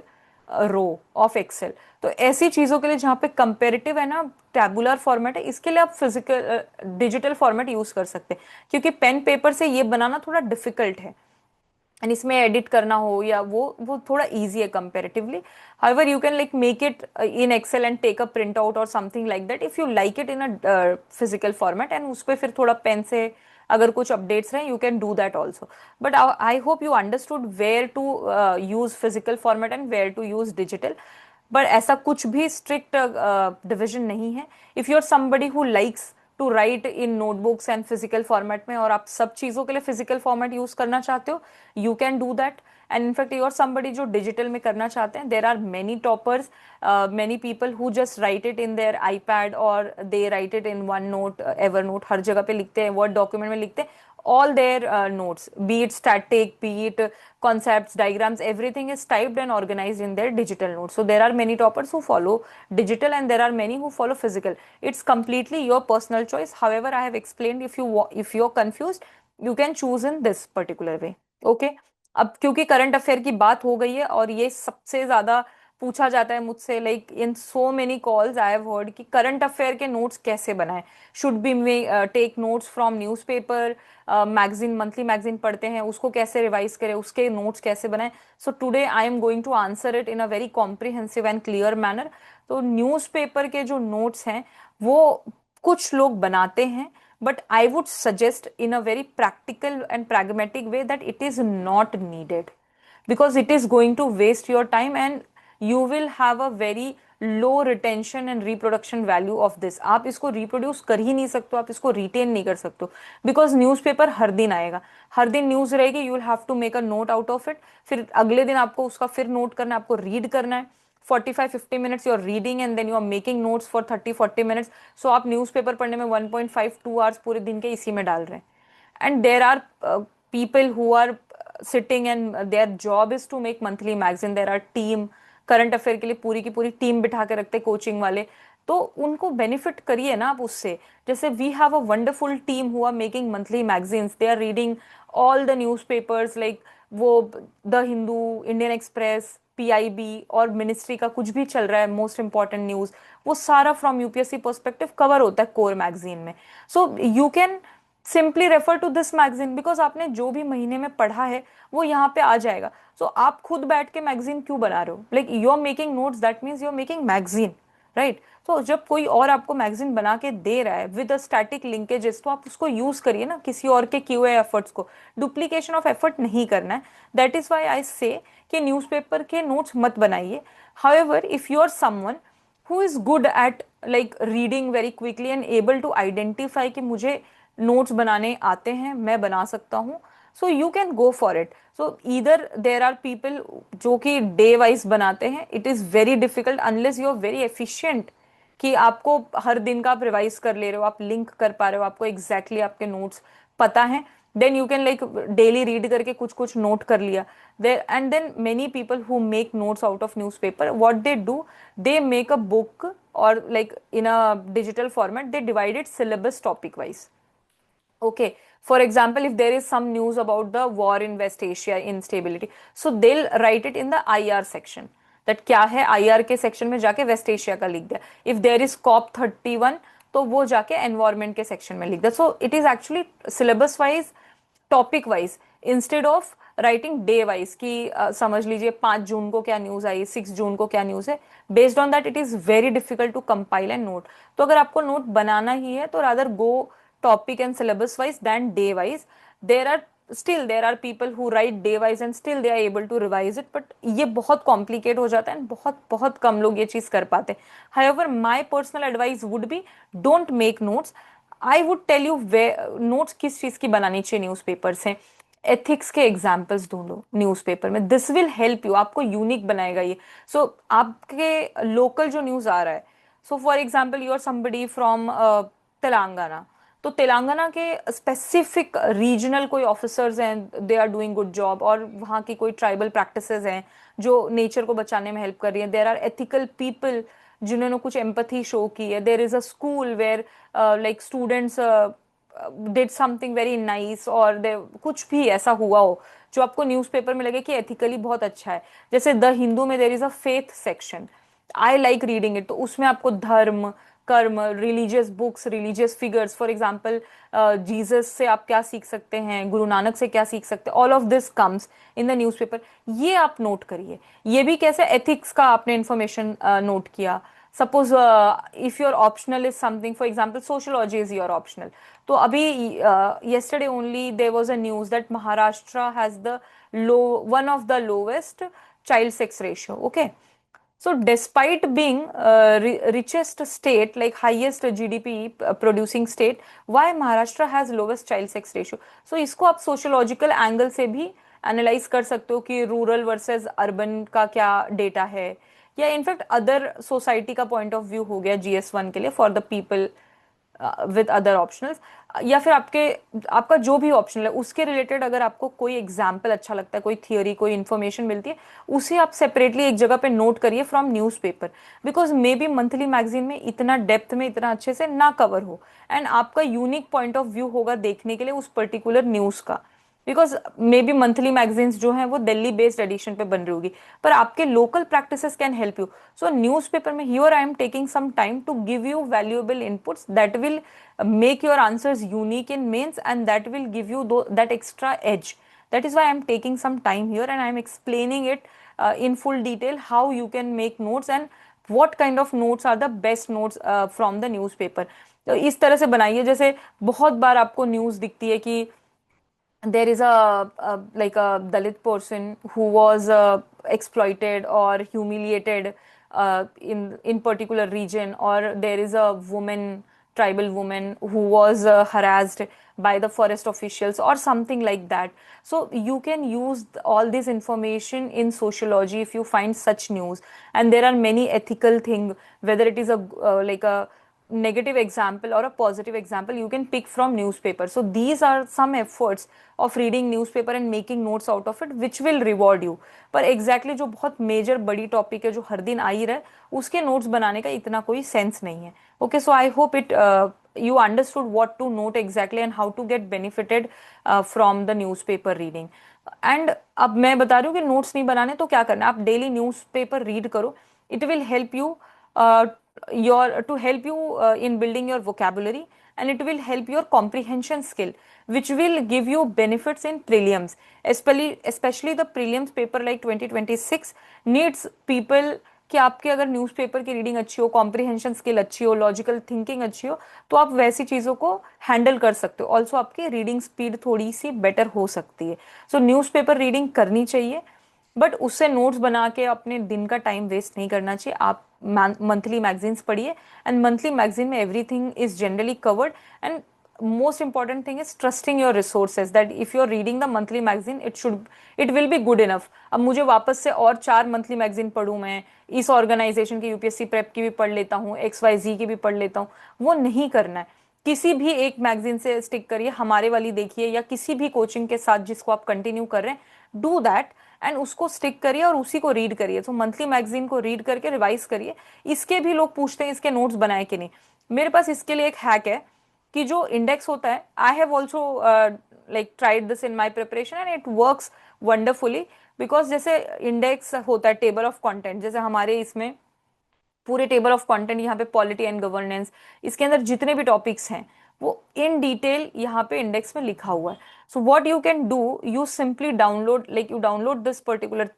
row of Excel. तो ऐसी चीजों के लिए जहाँ पे कंपेरेटिव है ना, टैबुलर फॉर्मेट है, इसके लिए आप फिजिकल डिजिटल फॉर्मेट यूज कर सकते हैं, क्योंकि पेन पेपर से ये बनाना थोड़ा डिफिकल्ट है एंड इसमें एडिट करना हो या वो थोड़ा इजी है comparatively. However you can like make it in Excel and take a print out or something like that if you like it in a physical format, and उस पर फिर थोड़ा पेन से अगर कुछ अपडेट्स रहे you can do that also. But I hope you understood where to use physical format and where to use digital. But ऐसा कुछ भी स्ट्रिक्ट डिविजन नहीं है. If you are somebody who likes to write in notebooks and physical format में, और आप सब चीजों के लिए फिजिकल फॉर्मेट यूज करना चाहते हो, you can do that. And in fact you are somebody जो डिजिटल में करना चाहते हैं, there are many toppers, many people who just write it in their iPad or they write it in OneNote, Evernote, हर जगह पे लिखते हैं, वर्ड डॉक्यूमेंट में लिखते हैं all their notes, be it static, be it concepts, diagrams, everything is typed and organized in their digital notes. So there are many toppers who follow digital and there are many who follow physical. It's completely your personal choice. However, I have explained, if you're confused, you can choose in this particular way. Okay. अब क्योंकि करंट अफेयर की बात हो गई है और ये सबसे ज्यादा पूछा जाता है मुझसे, like in so many calls I have heard कि करंट अफेयर के नोट्स कैसे बनाएं, should be take notes from newspaper, magazine, monthly magazine पढ़ते हैं उसको कैसे रिवाइज करें, उसके नोट्स कैसे बनाएं. So today I am going to answer it in a very comprehensive and clear manner. तो न्यूज़पेपर के जो नोट्स हैं वो कुछ लोग बनाते हैं, but I would suggest in a very practical and pragmatic way that it is not needed, because it is going to waste your time and you will have a very low retention and reproduction value of this. आप इसको reproduce कर ही नहीं सकते हो, आप इसको retain नहीं कर सकते हो, because newspaper हर दिन आएगा, हर दिन न्यूज रहेगी, you will have to make a note out of it, फिर अगले दिन आपको उसका फिर नोट करना है, आपको रीड करना है. 45-50 minutes you are reading and then you are making notes for 30-40 minutes. So आप न्यूज़पेपर पढ़ने में 1.5-2 hours पूरे दिन के इसी में डाल रहे हैं. And there are people who are sitting and their job is to make monthly magazine. There are team, current affair के लिए पूरी की पूरी टीम बिठा के रखते कोचिंग वाले, तो उनको बेनिफिट करिए ना आप उससे. जैसे we have a wonderful team who are making monthly magazines, they are reading all the newspapers, like वो the Hindu, Indian Express, PIB और मिनिस्ट्री का कुछ भी चल रहा है, मोस्ट इंपॉर्टेंट न्यूज, वो सारा फ्रॉम यूपीएससी पर्सपेक्टिव कवर होता है कोर मैगजीन में. So you can simply refer to this magazine, because आपने जो भी महीने में पढ़ा है वो यहाँ पे आ जाएगा. सो आप खुद बैठ के मैगजीन क्यों बना रहे हो, like you are making notes, that means you are making magazine, right. तो जब कोई और आपको मैगजीन बना के दे रहा है विद अ स्टैटिक लिंकेजेस, तो आप उसको यूज करिए ना, किसी और के क्यूए एफर्ट्स को. डुप्लीकेशन ऑफ एफर्ट नहीं करना है. दैट इज वाई आई से कि न्यूज़पेपर के नोट्स मत बनाइए. However if you are someone who is good at like reading very quickly and able to identify कि मुझे नोट्स बनाने आते हैं, मैं बना सकता हूँ, so you can go for it. So either there are people जो कि डे वाइज बनाते हैं, it is very difficult unless you are very efficient कि आपको हर दिन का आप रिवाइज कर ले रहे हो, आप लिंक कर पा रहे हो, आपको एग्जैक्टली आपके नोट्स पता है, then you can like daily read करके कुछ कुछ नोट कर लिया there. And then many people who make notes out of newspaper, what they do, they make a book or like in a digital format, they divided syllabus topic wise. Okay, for example, if there is some news about the war in West Asia instability, so they'll write it in the IR section. that क्या है IR के सेक्शन में जाके वेस्ट एशिया का लिख दिया. if there is COP31 तो वो जाके एनवायरमेंट के सेक्शन में लिख दिया. सो it is actually syllabus wise, topic wise, instead of writing day wise कि समझ लीजिए 5 जून को क्या न्यूज आई, 6 जून को क्या न्यूज है. Based on that it is very difficult to compile and note. तो अगर आपको नोट बनाना ही है तो rather go topic and syllabus wise than day wise. There are still there are people who write day wise and still they are able to revise it, but ये बहुत कॉम्प्लिकेट हो जाता है एंड बहुत बहुत कम लोग ये चीज कर पाते हैं. However my personal advice would be, don't make notes. I would tell you वे नोट्स किस चीज की बनानी चाहिए न्यूज़पेपर से. एथिक्स के एग्जाम्पल्स ढूंढो न्यूज़पेपर में, दिस विल हेल्प यू, आपको यूनिक बनाएगा ये. सो आपके लोकल जो न्यूज़ आ रहा है, so for example you are somebody from Telangana, तो तेलंगाना के स्पेसिफिक रीजनल कोई ऑफिसर्स हैं, they are doing good job, और वहाँ की कोई ट्राइबल प्रैक्टिसेस हैं जो नेचर को बचाने में हेल्प कर रही है. देर आर एथिकल पीपल जिन्होंने कुछ एम्पथी शो की है. There is a school where like students did something very nice, और कुछ भी ऐसा हुआ हो जो आपको न्यूज़पेपर में लगे कि एथिकली बहुत अच्छा है. जैसे द हिंदू में there is a faith section, I like reading it. तो उसमें आपको धर्म, कर्म, religious books, religious figures, for example Jesus से आप क्या सीख सकते हैं, गुरु नानक से क्या सीख सकते हैं, all of this comes in the newspaper. ये आप नोट करिए. ये भी कैसे, एथिक्स का आपने इंफॉर्मेशन नोट किया. Suppose if your optional is something, for example sociology is your optional, तो अभी yesterday only there was a news that Maharashtra has the one of the lowest child sex ratio. Okay, so despite being richest state, like highest GDP producing state, why Maharashtra has lowest child sex ratio? So इसको आप sociological angle से भी एनालाइज कर सकते हो कि रूरल वर्सेस अर्बन का क्या डेटा है, या इनफैक्ट अदर सोसाइटी का पॉइंट ऑफ व्यू हो गया GS1 के लिए for the people with other optionals. या फिर आपका जो भी ऑप्शनल है उसके रिलेटेड अगर आपको कोई एग्जाम्पल अच्छा लगता है, कोई थियोरी, कोई इन्फॉर्मेशन मिलती है, उसे आप सेपरेटली एक जगह पे नोट करिए from newspaper. Because may be monthly magazine में इतना डेप्थ में इतना अच्छे से ना कवर हो, एंड आपका यूनिक पॉइंट ऑफ व्यू होगा देखने के लिए उस पर्टिकुलर न्यूज़ का. Because may be monthly magazines जो हैं वो दिल्ली बेस्ड एडिशन पे बन रही होगी, पर आपके local practices can help you. So newspaper में here I am taking some time to give you valuable inputs that will make your answers unique in mains, and that will give you that extra edge. That is why I'm taking some time here and I'm explaining it in full detail how you can make notes and what kind of notes are the best notes from the newspaper. तो इस तरह से बनाइए. जैसे बहुत बार आपको न्यूज़ दिखती है कि there is like a Dalit person who was exploited or humiliated in particular region, or there is a woman, tribal woman who was harassed by the forest officials or something like that. So you can use all this information in sociology if you find such news. And there are many ethical things, whether it is a like a negative example or a positive example, you can pick from newspaper. So these are some efforts of reading newspaper and making notes out of it which will reward you. पर exactly जो बहुत major बड़ी topic है जो हर दिन आ ही रहा है, उसके notes बनाने का इतना कोई sense नहीं है. Okay, so I hope it you understood what to note exactly and how to get benefited from the newspaper reading. And अब मैं बता रही हूँ कि notes नहीं बनाने तो क्या करना है, आप daily newspaper read करो. It will help you to help you in building your vocabulary, and it will help your comprehension skill, which will give you benefits in prelims, especially the prelims paper like 2026 needs people कि आपके अगर न्यूज़पेपर की रीडिंग अच्छी हो, कॉम्प्रिहेंशन स्किल अच्छी हो, लॉजिकल थिंकिंग अच्छी हो, तो आप वैसी चीज़ों को हैंडल कर सकते हो. ऑल्सो आपकी रीडिंग स्पीड थोड़ी सी बेटर हो सकती है. सो न्यूज़पेपर रीडिंग करनी चाहिए, बट उससे नोट्स बना के अपने दिन का टाइम वेस्ट नहीं करना चाहिए. आप मंथली मैगजीन्स पढ़िए, एंड मंथली मैगजीन में everything is generally covered. And most important thing is trusting your resources, that if you're reading the monthly magazine it will be good enough. अब मुझे वापस से और 4 मंथली मैगजीन पढ़ूं, मैं इस ऑर्गेनाइजेशन की यूपीएससी प्रेप की भी पढ़ लेता हूँ, XYZ की भी पढ़ लेता हूँ, वो नहीं करना है. किसी भी एक मैगजीन से स्टिक करिए, हमारे वाली देखिए, या किसी भी कोचिंग के साथ जिसको आप कंटिन्यू कर रहे हैं, डू दैट एंड उसको स्टिक करिए और उसी को रीड करिए. तो मंथली मैगजीन को रीड करके रिवाइज करिए. इसके भी लोग पूछते हैं इसके नोट्स बनाए कि नहीं. मेरे पास इसके लिए एक हैक है कि जो इंडेक्स होता है, I have also like tried this in my preparation and it works wonderfully. Because जैसे इंडेक्स होता है टेबल ऑफ कंटेंट, जैसे हमारे इसमें पूरे टेबल ऑफ कंटेंट यहाँ पे पॉलिटी एंड गवर्नेंस, इसके अंदर जितने भी टॉपिक्स हैं वो इन डिटेल यहाँ पे इंडेक्स में लिखा हुआ है. So what you can do, you simply download, like you download this particular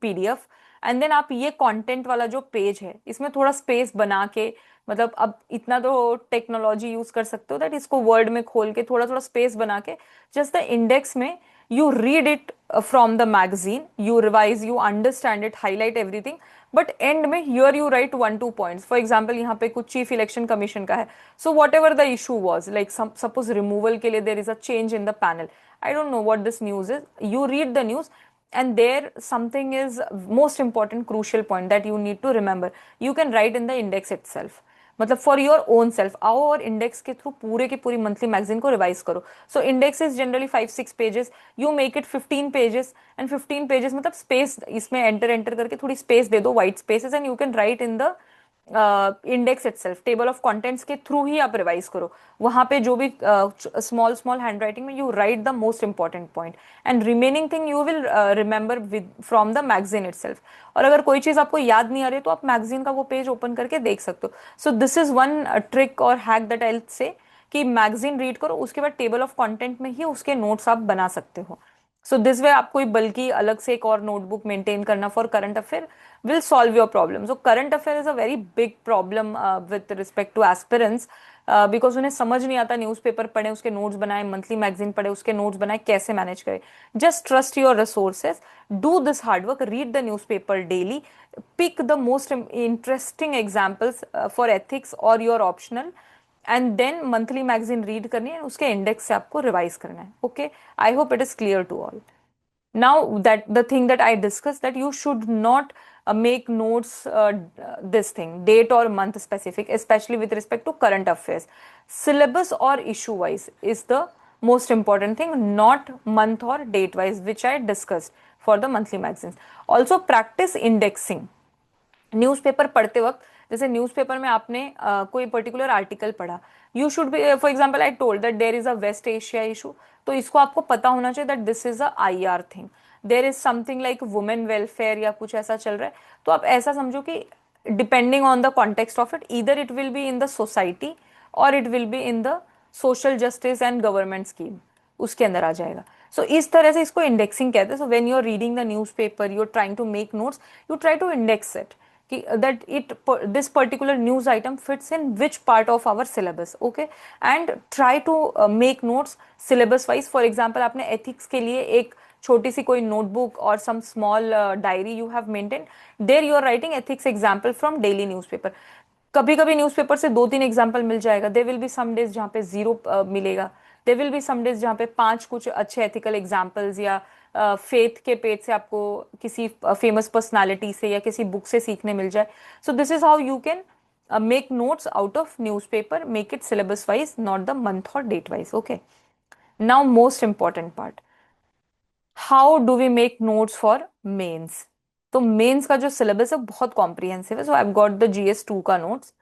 PDF, and then आप ये कंटेंट वाला जो पेज है इसमें थोड़ा स्पेस बना के मतलब अब इतना तो टेक्नोलॉजी यूज कर सकते हो दैट इसको वर्ड में खोल के थोड़ा थोड़ा स्पेस बना के जस्ट द इंडेक्स में you read it from the magazine, you revise, you understand it, highlight everything, but end में here you write 1-2 points. For example यहाँ पे कुछ चीफ इलेक्शन कमीशन का है, so whatever the issue was, like suppose removal के लिए there is a change in the panel, I don't know what this news is. You read the news, and there something is most important, crucial point that you need to remember. You can write in the index itself. मतलब फॉर योर ओन सेल्फ आओ और इंडेक्स के थ्रू पूरे की पूरी मंथली मैगजीन को रिवाइज करो. So index is generally 5-6 pages, you make it 15 pages, and 15 pages मतलब स्पेस इसमें एंटर एंटर करके थोड़ी स्पेस दे दो, white spaces, and you can write in the index itself. Table of contents के थ्रू ही आप रिवाइज करो. वहां पे जो भी स्मॉल स्मॉल हैंड राइटिंग में you write the most important point, and remaining thing you will remember with from the magazine itself. और अगर कोई चीज आपको याद नहीं आ रही तो आप मैगजीन का वो पेज ओपन करके देख सकते हो. सो दिस इज वन ट्रिक और हैक दैट आई से कि मैगजीन रीड करो, उसके बाद टेबल ऑफ कंटेंट में ही उसके नोट्स आप बना सकते हो. सो दिस वे आपको बल्कि अलग से एक और नोटबुक मेंटेन करना for current affair will solve your problem. So current affair is a very big problem with respect to aspirants because उन्हें समझ नहीं आता, न्यूज़पेपर पढ़े उसके नोट्स बनाए, मंथली मैगजीन पढ़े उसके नोट्स बनाए, कैसे मैनेज करें. Just trust your resources, do this hard work, read the newspaper daily, pick the most interesting examples for ethics और your optional, and then monthly magazine read करनी है, उसके इंडेक्स से आपको रिवाइज करना है. Okay, I hope it is clear to all. Now that the thing that I discussed, that you should not make notes this thing date or month specific, especially with respect to current affairs. Syllabus or issue wise is the most important thing, not month or date wise, which I discussed for the monthly magazines. Also practice indexing. Newspaper पढ़ते वक्त, जैसे न्यूज़पेपर में आपने कोई पर्टिकुलर आर्टिकल पढ़ा, you should be, for example I told that there is a West Asia issue, तो इसको आपको पता होना चाहिए that this is a IR thing. There is something like women welfare या कुछ ऐसा चल रहा है, तो आप ऐसा समझो कि depending on the context of it, either it will be in the society or it will be in the social justice and government scheme, उसके अंदर आ जाएगा. सो इस तरह से इसको इंडेक्सिंग कहते हैं. So when you are reading the newspaper, you are trying to make notes, you try to index it that this particular news item fits in which part of our syllabus. Okay, and try to make notes syllabus wise. For example, आपने ethics के लिए एक छोटी सी कोई notebook or some small diary you have maintained, there you are writing ethics example from daily newspaper. कभी कभी न्यूज़पेपर से 2-3 एग्जाम्पल मिल जाएगा. There will be some days जहाँ पे 0 मिलेगा, there will be some days जहाँ पे 5 कुछ अच्छे एथिकल एग्जाम्पल्स या फेथ के पेज से आपको किसी फेमस पर्सनालिटी से या किसी बुक से सीखने मिल जाए. So this is how you can make notes out of newspaper, make it syllabus wise, not the month or date wise. Okay, now most important part, how do we make notes for mains. तो मेंस का जो सिलेबस है बहुत कॉम्प्रिहेंसिव है. So I have got the GS2 का नोट्स,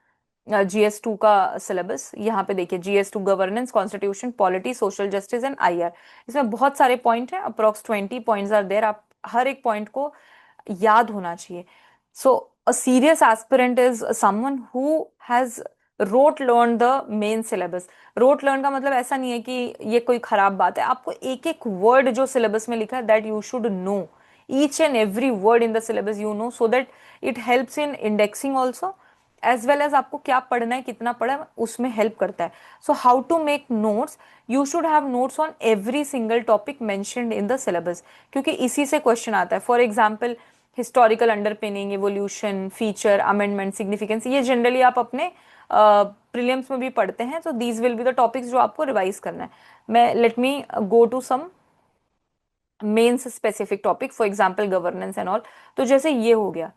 GS2 का सिलेबस यहाँ पे देखिए. GS2 governance, constitution, polity, social justice and IR. इसमें बहुत सारे पॉइंट हैं, अप्रोक्स 20 पॉइंट्स आर देयर. आप हर एक पॉइंट को याद होना चाहिए. So a serious aspirant is someone who has rote learn the main syllabus. Rote learn का मतलब ऐसा नहीं है कि ये कोई खराब बात है. आपको एक एक वर्ड जो सिलेबस में लिखा है that you should know, each and every word in the syllabus you know, so that it helps in indexing also, as well as आपको क्या पढ़ना है, कितना पढ़ा है, उसमें हेल्प करता है. So how to make notes, you should have notes on every single topic mentioned in the syllabus, क्योंकि इसी से क्वेश्चन आता है. For example historical underpinning, evolution, feature, amendment, significance, ये जनरली आप अपने प्रीलिम्स में भी पढ़ते हैं. तो these will be the topics जो आपको रिवाइज करना है. मैं let me go to some mains specific topic, for example governance and all. तो जैसे ये हो गया,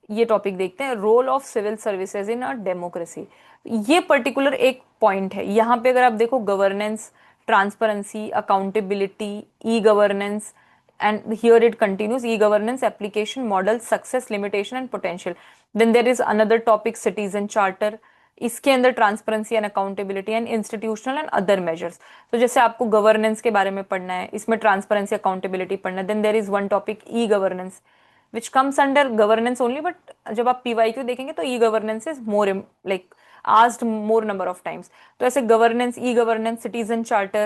ये टॉपिक देखते हैं, role of civil services in a democracy. ये पर्टिकुलर एक पॉइंट है. यहाँ पे अगर आप देखो, governance, transparency, accountability, e governance, and here it continues, e governance, application, model, success, limitation and potential. Then there is another topic, citizen charter. इसके अंदर transparency and accountability and institutional and other measures. तो जैसे आपको गवर्नेंस के बारे में पढ़ना है, इसमें ट्रांसपेरेंसी, अकाउंटेबिलिटी पढ़ना है. Then there is one topic, e governance, which comes under governance only, but जब आप PYQ देखेंगे तो e-governance is more like asked more number of times. तो ऐसे governance, e-governance, citizen charter,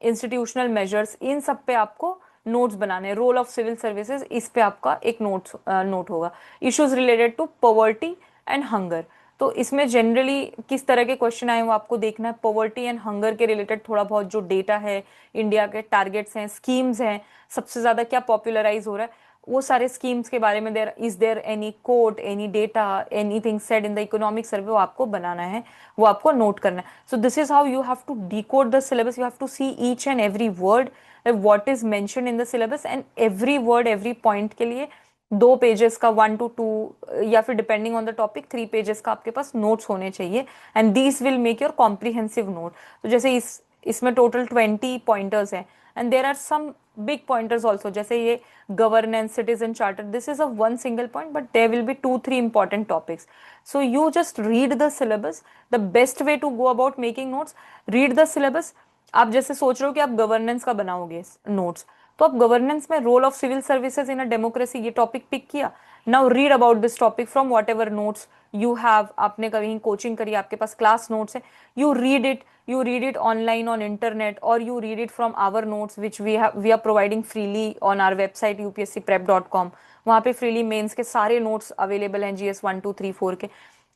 institutional measures, इन सब पे आपको नोट्स बनाने. रोल ऑफ सिविल सर्विसेज, इस पे आपका एक नोट होगा. Issues related to poverty and hunger, तो इसमें जनरली किस तरह के क्वेश्चन आए वो आपको देखना है। पॉवर्टी एंड हंगर के रिलेटेड थोड़ा बहुत जो डेटा है, इंडिया के टारगेट्स हैं, स्कीम्स हैं, सबसे ज्यादा क्या पॉपुलराइज हो रहा है, वो सारे स्कीम्स के बारे में there any quote, any data, anything said in the economic survey, वो आपको बनाना है, वो आपको नोट करना है। So this is how you have to decode the syllabus. You have to see each and every word, what is mention in the syllabus, and every word every point के लिए 2 पेजेस का 1 to 2 या फिर depending on the topic 3 pages का आपके पास नोट्स होने चाहिए, and these will make your comprehensive note. तो जैसे इसमें टोटल 20 पॉइंटर्स हैं, and there are some big pointers also, जैसे ये governance, citizen charter, this is a one single point but there will be 2-3 important topics. So you just read the syllabus. The best way to go about making notes, read the syllabus. आप जैसे सोच रहे हो कि आप गवर्नेंस का बनाओगे नोट्स, तो आप गवर्नेंस में role of civil services in a democracy ये टॉपिक पिक किया। Now read about this topic from whatever notes you have, आपने कहीं कोचिंग करी, आपके पास क्लास नोट्स है, you read it online on internet, or you read it from our notes which we are providing freely on our website upscprep.com। वहां पे फ्रीली मेंस के सारे नोट्स अवेलेबल हैं, जीएस 1 2 3 4 के,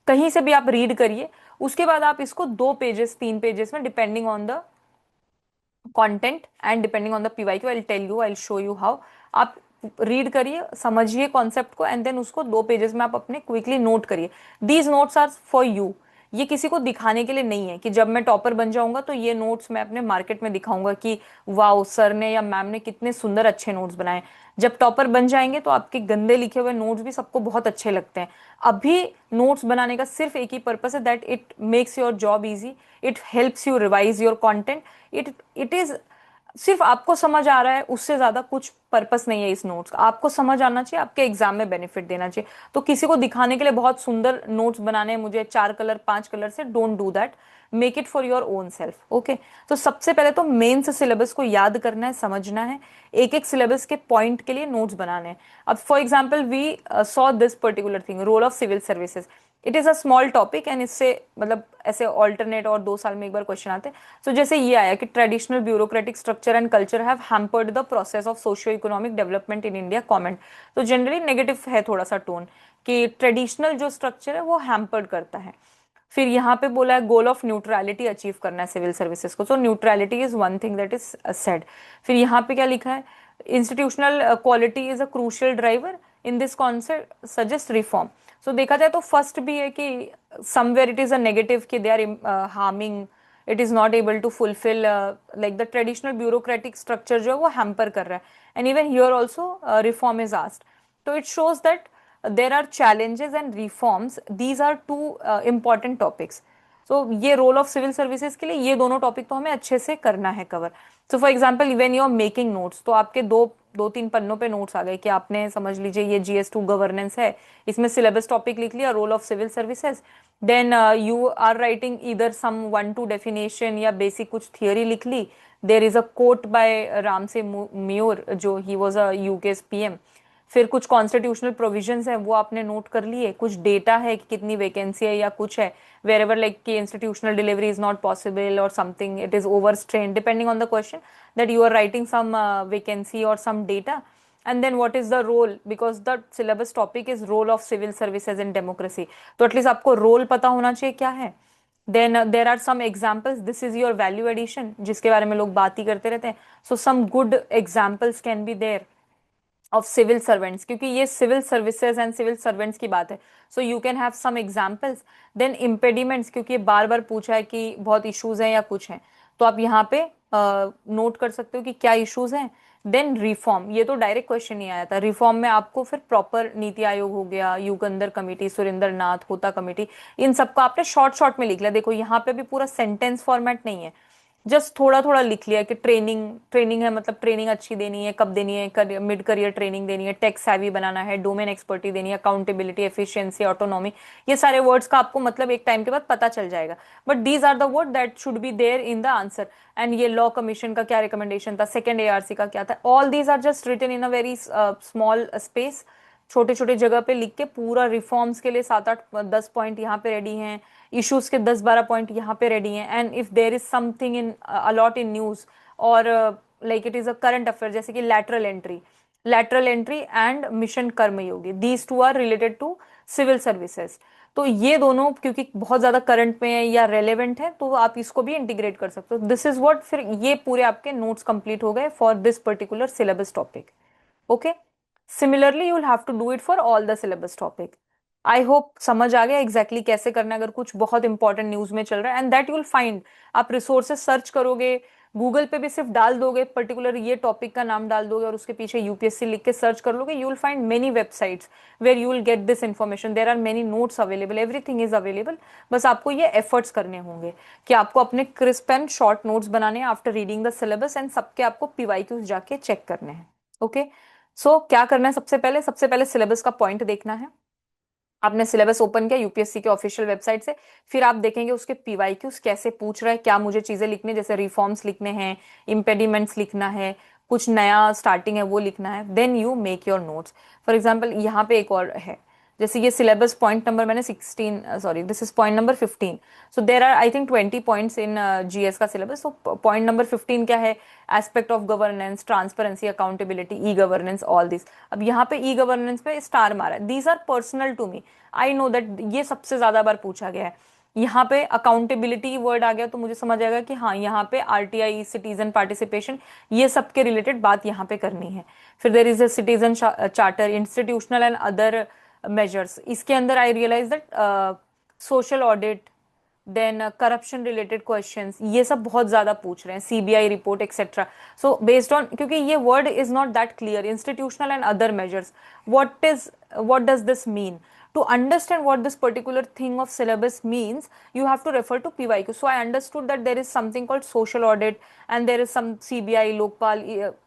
कहीं से भी आप रीड करिए। उसके बाद आप इसको 2 पेजेस 3 पेजेस में, depending on the content and depending on the PYQ, I tell you, I show you how. आप रीड करिए, समझिए कॉन्सेप्ट को, एंड देन उसको 2 पेजेस में आप अपने क्विकली नोट करिए। These notes are for you. ये किसी को दिखाने के लिए नहीं है कि जब मैं टॉपर बन जाऊंगा तो ये नोट्स मैं अपने मार्केट में दिखाऊंगा कि वाओ सर ने या मैम ने कितने सुंदर अच्छे नोट्स बनाए। जब टॉपर बन जाएंगे तो आपके गंदे लिखे हुए नोट्स भी सबको बहुत अच्छे लगते हैं। अभी नोट्स बनाने का सिर्फ एक ही पर्पस है, that it makes your job easy, it helps you revise your content, it is, सिर्फ आपको समझ आ रहा है, उससे ज्यादा कुछ पर्पस नहीं है इस नोट्स का। आपको समझ आना चाहिए, आपके एग्जाम में बेनिफिट देना चाहिए। तो किसी को दिखाने के लिए बहुत सुंदर नोट्स बनाने हैं मुझे 4 कलर 5 कलर से, don't do that, make it for your own self. Okay, तो सबसे पहले तो मेंस सिलेबस को याद करना है, समझना है, एक एक सिलेबस के पॉइंट के लिए नोट्स बनाने हैं। अब for example we saw this particular thing, role of civil services, it is a small topic, and इससे मतलब ऐसे ऑल्टरनेट और 2 साल में एक बार क्वेश्चन आते हैं। तो जैसे ये आया कि traditional bureaucratic structure and culture have hampered the process of socio economic development in India, comment. तो जनरली नेगेटिव है थोड़ा सा टोन, कि ट्रेडिशनल जो स्ट्रक्चर है वो हैम्पर्ड करता है। फिर यहाँ पे बोला है गोल ऑफ न्यूट्रलिटी अचीव करना है सिविल सर्विसेज को, so neutrality is one thing that is said. फिर यहाँ पे क्या लिखा है, institutional quality is a crucial driver in this concept, suggest reform. So देखा जाए तो फर्स्ट भी है कि somewhere it is a negative, कि they are harming, it is not able to fulfil, like the traditional bureaucratic structure जो है वो हैम्पर कर रहा है, and even here also reform is asked. तो it shows that there are challenges and reforms, these are two important topics। so ये रोल ऑफ सिविल सर्विसेज के लिए ये दोनों टॉपिक तो हमें अच्छे से करना है cover. So for example when you are making notes, तो आपके दो तीन पन्नों पे नोट्स आ गए कि आपने समझ लीजिए ये GS2 गवर्नेंस है, इसमें सिलेबस टॉपिक लिख लिया, role of civil services, then you are writing इधर सम 1-2 डेफिनेशन या बेसिक कुछ थियोरी लिख ली। There is a quote by Ramsay Muir, जो he was a UK's PM। फिर कुछ कॉन्स्टिट्यूशनल प्रोविजंस हैं वो आपने नोट कर लिए, कुछ डेटा है कि कितनी वैकेंसी है या कुछ है, वेर एवर लाइक कि institutional delivery is not possible or something, it is over strain, depending on the question, that you are writing some vacancy or some data. And then what is the role, because the syllabus topic is role of civil services in democracy, तो एटलीस्ट आपको रोल पता होना चाहिए क्या है। Then there are some examples, this is your value addition, जिसके बारे में लोग बात ही करते रहते हैं। So some good examples can be there of civil servants, क्योंकि ये civil services and civil servants की बात है, so you can have some examples. Then impediments, क्योंकि ये बार बार पूछा है कि बहुत इश्यूज हैं या कुछ हैं, तो आप यहाँ पे नोट कर सकते हो कि क्या इश्यूज हैं। देन रिफॉर्म, ये तो डायरेक्ट क्वेश्चन ही आया था, रिफॉर्म में आपको फिर प्रॉपर नीति आयोग हो गया, युगंधर कमेटी, सुरेंद्र नाथ होता कमेटी, इन सबको आपने शॉर्ट शॉर्ट में लिख लिया। देखो यहाँ पे भी पूरा सेंटेंस फॉर्मेट नहीं है, जस्ट थोड़ा थोड़ा लिख लिया कि ट्रेनिंग ट्रेनिंग है, मतलब ट्रेनिंग अच्छी देनी है, कब देनी है, मिड करियर ट्रेनिंग देनी है, टेक savvy बनाना है, डोमेन एक्सपर्टी देनी है, अकाउंटेबिलिटी, एफिशिएंसी, ऑटोनॉमी, ये सारे वर्ड्स का आपको मतलब एक टाइम के बाद पता चल जाएगा, but these are the word that should be there in the answer. And ये लॉ कमीशन का क्या रिकमेंडेशन था, सेकेंड ARC का क्या था, all these are just written in a very small space, छोटे छोटे जगह पे लिख के। पूरा रिफॉर्म्स के लिए 7-8-10 पॉइंट यहाँ पे रेडी हैं, इश्यूज के 10-12 पॉइंट यहाँ पे रेडी हैं, and if there is something in a lot in news, or like it is a current affair, जैसे कि lateral entry and mission Karmayogi, these two are related to civil services. तो ये दोनों क्योंकि बहुत ज्यादा करंट में है या रेलेवेंट है, तो आप इसको भी इंटीग्रेट कर सकते हो। दिस इज व्हाट, फिर ये पूरे आपके नोट्स कंप्लीट हो गए for this particular syllabus topic. Okay, similarly you will have to do it for all the syllabus topic. I hope समझ आ गया एग्जैक्टली कैसे करना है अगर कुछ बहुत इंपॉर्टेंट न्यूज में चल रहा है, and that you will find. आप रिसोर्सेज सर्च करोगे, गूगल पे भी सिर्फ डाल दोगे पर्टिकुलर ये टॉपिक का नाम डाल दोगे और उसके पीछे यूपीएससी लिख के सर्च कर लोगे, you will find many websites where you will get this information. There are many notes available, everything is available. बस आपको ये एफर्ट्स करने होंगे कि आपको अपने क्रिस्प एंड शॉर्ट नोट्स बनाने हैं after reading the syllabus, and सबके आपको पीवाईक्यूज जाके चेक करने हैं। ओके, सो क्या करना है, सबसे पहले सिलेबस का पॉइंट देखना है। आपने सिलेबस ओपन किया यूपीएससी के ऑफिशियल वेबसाइट से, फिर आप देखेंगे उसके पीवाईक्यूज कैसे पूछ रहा है, क्या मुझे चीजें लिखनी है, जैसे रिफॉर्म्स लिखने हैं, इम्पेडिमेंट्स लिखना है, कुछ नया स्टार्टिंग है वो लिखना है, then you make your notes. For example यहाँ पे एक और है, जैसे ये सिलेबस पॉइंट नंबर मैंने 16, sorry this is point number 15। So there are I think 20 points in GS का सिलेबस। सो पॉइंट नंबर 15 क्या है, aspect of governance, transparency, accountability, e governance, all this. अब यहाँ पे ई गवर्नेंस पे स्टार मारा है, these are personal to me, I know that ये सबसे ज्यादा बार पूछा गया है। यहाँ पे अकाउंटेबिलिटी वर्ड आ गया तो मुझे समझ आएगा कि हाँ यहाँ पे आरटीआई, सिटीजन पार्टिसिपेशन, ये सब के रिलेटेड बात यहाँ पे करनी है। फिर देर इज अ citizen charter, institutional and other measures, इसके अंदर I realize that social audit, then corruption related questions, ये सब बहुत ज्यादा पूछ रहे हैं, CBI report etcetera. So based on, क्योंकि ये word is not that clear, institutional and other measures, what does this mean? To understand what this particular thing of syllabus means, you have to refer to PYQ. So I understood that there is something called social audit, and there is some CBI, Lokpal,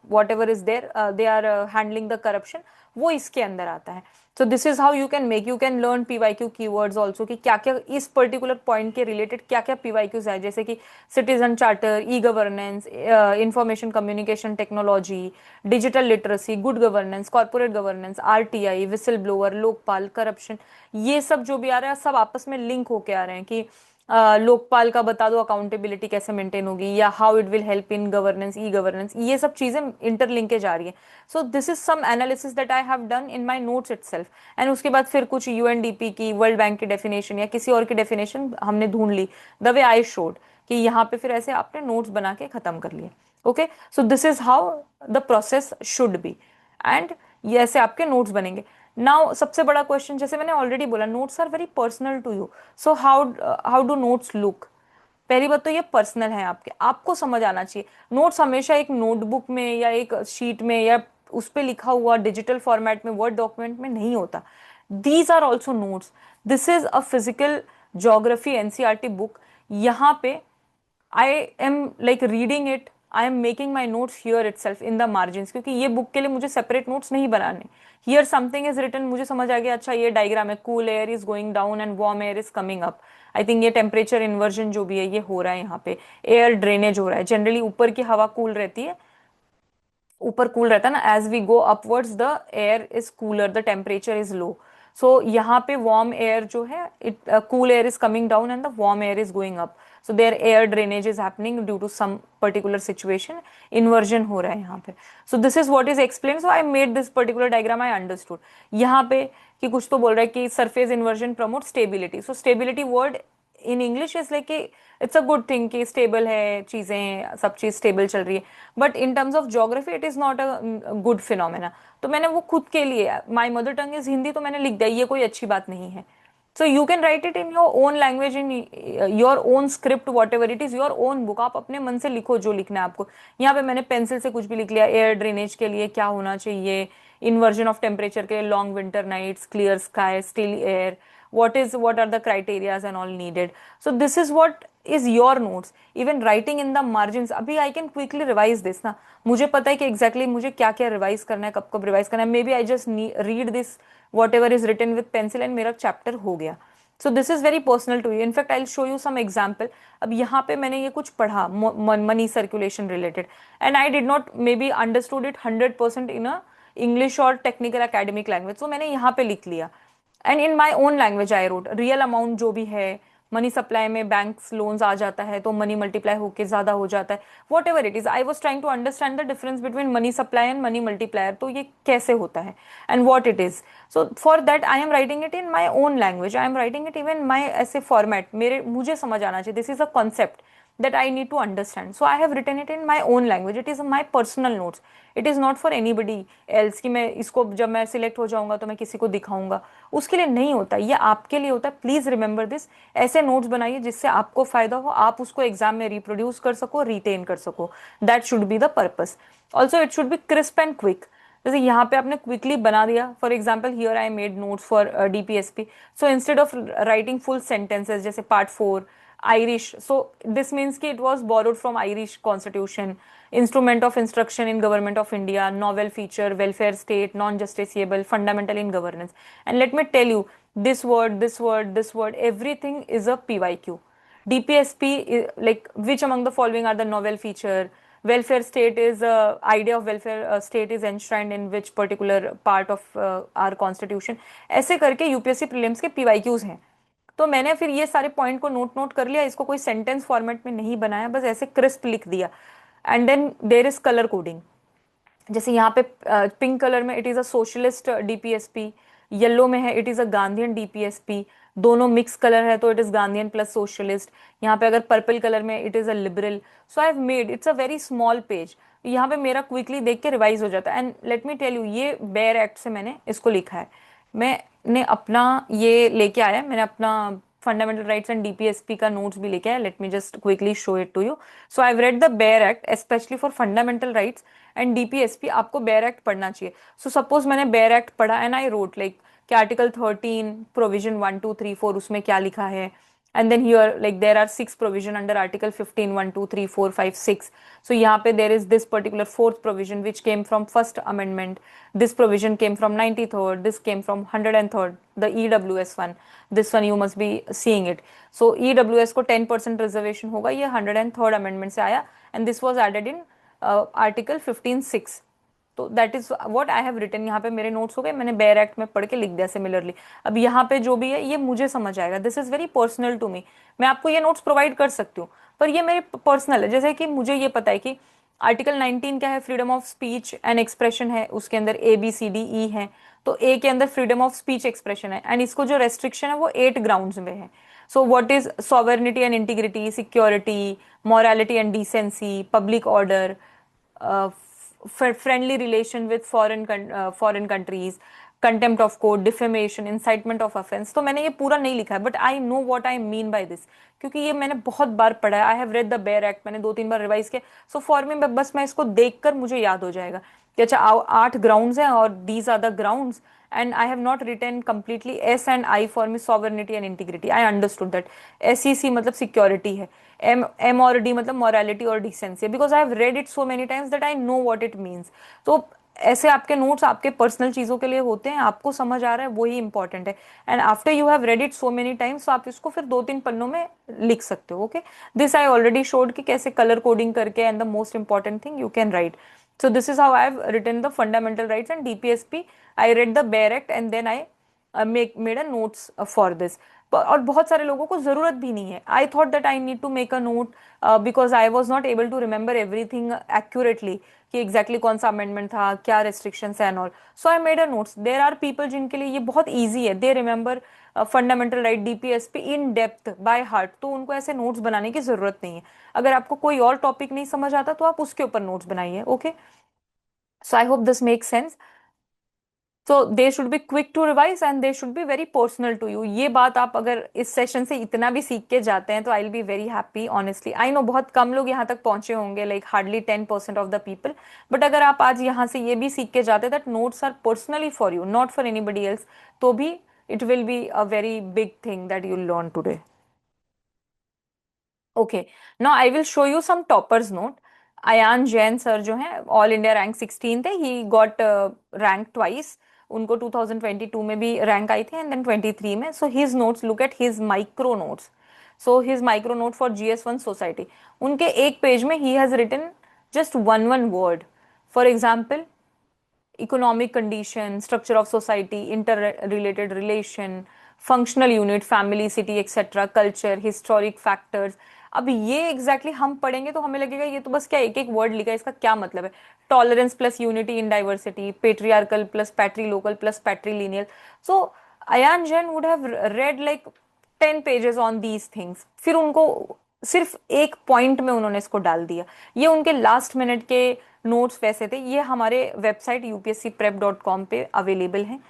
whatever is there, they are handling the corruption, वो इसके अंदर आता है। So this is how you can learn PYQ keywords also, कि क्या क्या इस पर्टिकुलर पॉइंट के रिलेटेड क्या क्या PYQs है, जैसे कि citizen charter, e governance, information communication technology, digital literacy, good governance, corporate governance, RTI, whistle blower, Lokpal, corruption, ये सब जो भी आ रहा है सब आपस में लिंक होके आ रहे हैं कि लोकपाल का बता दो अकाउंटेबिलिटी कैसे मेंटेन होगी, या how it will help in governance, e governance, ये सब चीजें इंटरलिंकेज आ रही है। So this is some analysis that I have done in my notes itself. And उसके बाद फिर कुछ यूएनडीपी की, वर्ल्ड बैंक की डेफिनेशन या किसी और की डेफिनेशन हमने ढूंढ ली, द वे आई शोड, कि यहाँ पे फिर ऐसे आपने नोट्स बना के खत्म कर लिए। Okay, so this is how the process should be, and ये ऐसे आपके नोट्स बनेंगे। नाउ सबसे बड़ा क्वेश्चन, जैसे मैंने ऑलरेडी बोला, notes are very personal to you, so how do notes look. पहली बात तो ये पर्सनल है आपके, आपको समझ आना चाहिए। नोट्स हमेशा एक नोटबुक में या एक शीट में या उस पर लिखा हुआ डिजिटल फॉर्मेट में, वर्ड डॉक्यूमेंट में नहीं होता। These are also notes, this is a physical geography NCERT book. यहाँ पे I am like reading it, I am making my notes here itself in the margins, क्योंकि ये बुक के लिए मुझे सेपरेट नोट्स नहीं बनाने। हियर समथिंग इज रिटन, मुझे समझ आ गया, अच्छा ये डायग्राम है, cool air is going down and warm air is coming up. I think ये टेम्परेचर इन्वर्जन जो भी है ये हो रहा है, यहाँ पे एयर ड्रेनेज हो रहा है। जनरली ऊपर की हवा कूल रहती है, ऊपर कूल रहता है ना, as we go upwards the air is cooler, the temperature is low. So यहाँ पे वार्म एयर जो है, it cool air is coming down and the warm air is going up, so there air drainage is happening due to some particular situation, inversion हो रहा है यहाँ पे। So this is what is explain, so I made this particular diagram, I understood. यहाँ पे कि कुछ तो बोल रहा है कि surface inversion promote stability, so stability word in English is like, it's a good thing कि स्टेबल है चीजें, सब चीज स्टेबल चल रही है, but in terms of geography it is not a good phenomena. तो मैंने वो खुद के लिए, my mother tongue is Hindi, तो मैंने लिख दिया, ये कोई अच्छी बात नहीं है। So you can right it in your own language, in your own script, what ever it is your own book, आप अपने मन से लिखो जो लिखना है आपको। यहाँ पे मैंने पेंसिल से कुछ भी लिख लिया, एयर ड्रेनेज के लिए क्या होना चाहिए, इन्वर्जन ऑफ टेम्परेचर के लिए, long winter nights, clear sky, still air, what are the criterias and all needed. So this is what is your notes, even writing in the margins। अभी I can quickly revise this ना, मुझे पता है कि exactly मुझे क्या क्या रिवाइज करना है, कब कब रिवाइज करना है, maybe I just read this whatever is written with pencil and मेरा चैप्टर हो गया। So this is very personal to you, in fact I will show you some example. अब यहाँ पे मैंने ये कुछ पढ़ा money circulation related, and I did not maybe understood it 100% in a English और टेक्निकल एकेडमिक लैंग्वेज, सो मैंने यहाँ पे लिख लिया, and in my own language I wrote real amount जो भी है, मनी सप्लाई में बैंक्स लोन्स आ जाता है तो मनी मल्टीप्लाई होके ज्यादा हो जाता है, whatever it is. I was trying to understand the difference between money supply and money multiplier, तो ये कैसे होता है and what it is. So for that I am writing it in my own language, I am writing it even my ऐसे फॉर्मेट, मेरे मुझे समझ आना चाहिए, this is a concept that I need to understand. So I have written it in my own language. It is my personal notes. It is not for anybody else कि मैं इसको जब मैं सिलेक्ट हो जाऊंगा तो मैं किसी को दिखाऊंगा, उसके लिए नहीं होता, ये आपके लिए होता है। Please remember this. ऐसे नोट्स बनाइए जिससे आपको फायदा हो, आप उसको एग्जाम में रिप्रोड्यूस कर सको, रिटेन कर सको। That should be the purpose. Also it should be crisp and quick. जैसे यहाँ पे आपने क्विकली बना दिया, for example here I made notes for DPSP, so instead of writing full sentences जैसे part 4 Irish. So this means कि it was borrowed from Irish constitution, instrument of instruction in government of India, novel feature, welfare state, non-justiciable, fundamental in governance. And let me tell you, this word, this word, this word, everything is a PYQ. DPSP, like which among the following are the novel feature? Welfare state is idea of welfare state is enshrined in which particular part of our constitution. ऐसे करके यूपीएससी प्रीलिम्स के पीवाईक्यूज हैं। तो मैंने फिर ये सारे पॉइंट को नोट नोट कर लिया, इसको कोई सेंटेंस फॉर्मेट में नहीं बनाया, बस ऐसे क्रिस्प लिख दिया। And then there is colour coding. जैसे यहाँ पे पिंक कलर में it is a socialist DPSP, yellow में है it is a Gandhian DPSP, दोनों मिक्स कलर है तो it is Gandhian plus socialist. यहाँ पे अगर पर्पल कलर में it is a liberal. So I have made it's a very small page, यहाँ पे मेरा क्विकली देख के रिवाइज हो जाता है। And let me tell you, ये बेयर एक्ट से मैंने इसको लिखा है। मैंने अपना ये लेके आया, मैंने अपना फंडामेंटल राइट्स एंड डीपीएसपी का नोट्स भी लेके आया। Let me just quickly show it to you. So I read the bare act specially for fundamental rights and DPSP. आपको बेयर एक्ट पढ़ना चाहिए। सो सपोज मैंने बेयर एक्ट पढ़ा एंड आई रोट लाइक कि आर्टिकल 13 प्रोविजन 1 2 3 4 उसमें क्या लिखा है। and then here like there are 6 provision under article 15 1 2 3 4 5 6. So यहाँ पे there is this particular fourth provision which came from first amendment, this provision came from 93rd, this came from 103rd, the EWS one, this one you must be seeing it. So EWS को 10% reservation होगा, ये 103rd amendment से आया and this was added in article 15 6. तो that is what I have written. यहाँ पे मेरे नोट्स हो गए, मैंने बेयर एक्ट में पढ़ के लिख दिया सिमिलरली। अब यहाँ पे जो भी है ये मुझे समझ आएगा, this is very personal to me. मैं आपको ये नोट्स प्रोवाइड कर सकती हूँ पर ये मेरे पर्सनल है। जैसे कि मुझे ये पता है कि आर्टिकल 19 क्या है, freedom of speech and expression है, उसके अंदर ABCDE है। तो ए के अंदर फ्रीडम ऑफ स्पीच एक्सप्रेशन है एंड इसको जो रेस्ट्रिक्शन है वो 8 ग्राउंड्स में है। So what is sovereignty and integrity, security, morality and decency, public order, friendly relation with foreign countries, contempt of court, defamation, incitement of offense। तो मैंने ये पूरा नहीं लिखा है but I know what I mean by this, क्योंकि ये मैंने बहुत बार पढ़ा है। आई have red the bare act, मैंने 2 3 बार रिवाइज किया। सो फॉर मी बस मैं इसको देखकर मुझे याद हो जाएगा कि अच्छा 8 ग्राउंड्स हैं और these are the grounds. And I have not written completely S and I for me sovereignty and integrity. I understood that SEC मतलब सिक्योरिटी है, M और D मतलब मॉरलिटी और decency, because I have read it so many times that I know what it means. तो ऐसे आपके नोट्स आपके पर्सनल चीजों के लिए होते हैं, आपको समझ आ रहा है वही इंपॉर्टेंट है। And after you have read it so many times तो आप इसको फिर 2 3 पन्नों में लिख सकते हो। Okay, this I already showed कि कैसे कलर कोडिंग करके and the most important thing you can right. So this is how I have written the fundamental rights and DPSP. I read the Bare Act and then I made a notes for this. और बहुत सारे लोगों को जरूरत भी नहीं है। I thought that I need to make a note because I was not able to remember everything accurately कि एग्जैक्टली कौन सा अमेंडमेंट था, क्या restrictions and all. So I made a notes. There are people जिनके लिए ये बहुत ईजी है, they remember fundamental right DPSP in depth by heart, तो उनको ऐसे नोट्स बनाने की जरूरत नहीं है। अगर आपको कोई और टॉपिक नहीं समझ आता तो आप उसके ऊपर नोट्स बनाइए। Okay, so I hope this make sense. तो they should be quick to revise and they should be very personal to you. ये बात आप अगर इस सेशन से इतना भी सीख के जाते हैं तो आई will be very happy. Honestly I know बहुत कम लोग यहाँ तक पहुंचे होंगे, like hardly 10% of the people. But अगर आप आज यहाँ से ये भी सीख के जाते that notes are personally for you, not for anybody else, तो भी it will be a very big thing that you learn today. Okay, now I will show you some toppers note. Ayaan Jain sir जो हैं ऑल इंडिया रैंक 16 थे, ही गॉट रैंक ट्वाइस। उनको 2022 में भी रैंक आई थी एंड देन 23 में। So his notes, look at his micro notes. So his micro note for GS1 society, उनके एक पेज में ही has written just one word. For example, economic condition, structure of society, inter related relation, functional unit, family, city etcetera, culture, historic factors. अब ये एग्जैक्टली हम पढ़ेंगे तो हमें लगेगा ये तो बस क्या एक एक वर्ड लिखा है, इसका क्या मतलब है। Tolerance plus unity in diversity, patriarchal plus patrilocal plus patrilineal. So Ayan Jain would have read like 10 pages on these things, फिर उनको सिर्फ एक पॉइंट में उन्होंने इसको डाल दिया। ये उनके लास्ट मिनट के नोट्स वैसे थे। ये हमारे वेबसाइट upscprep.com पे अवेलेबल हैं।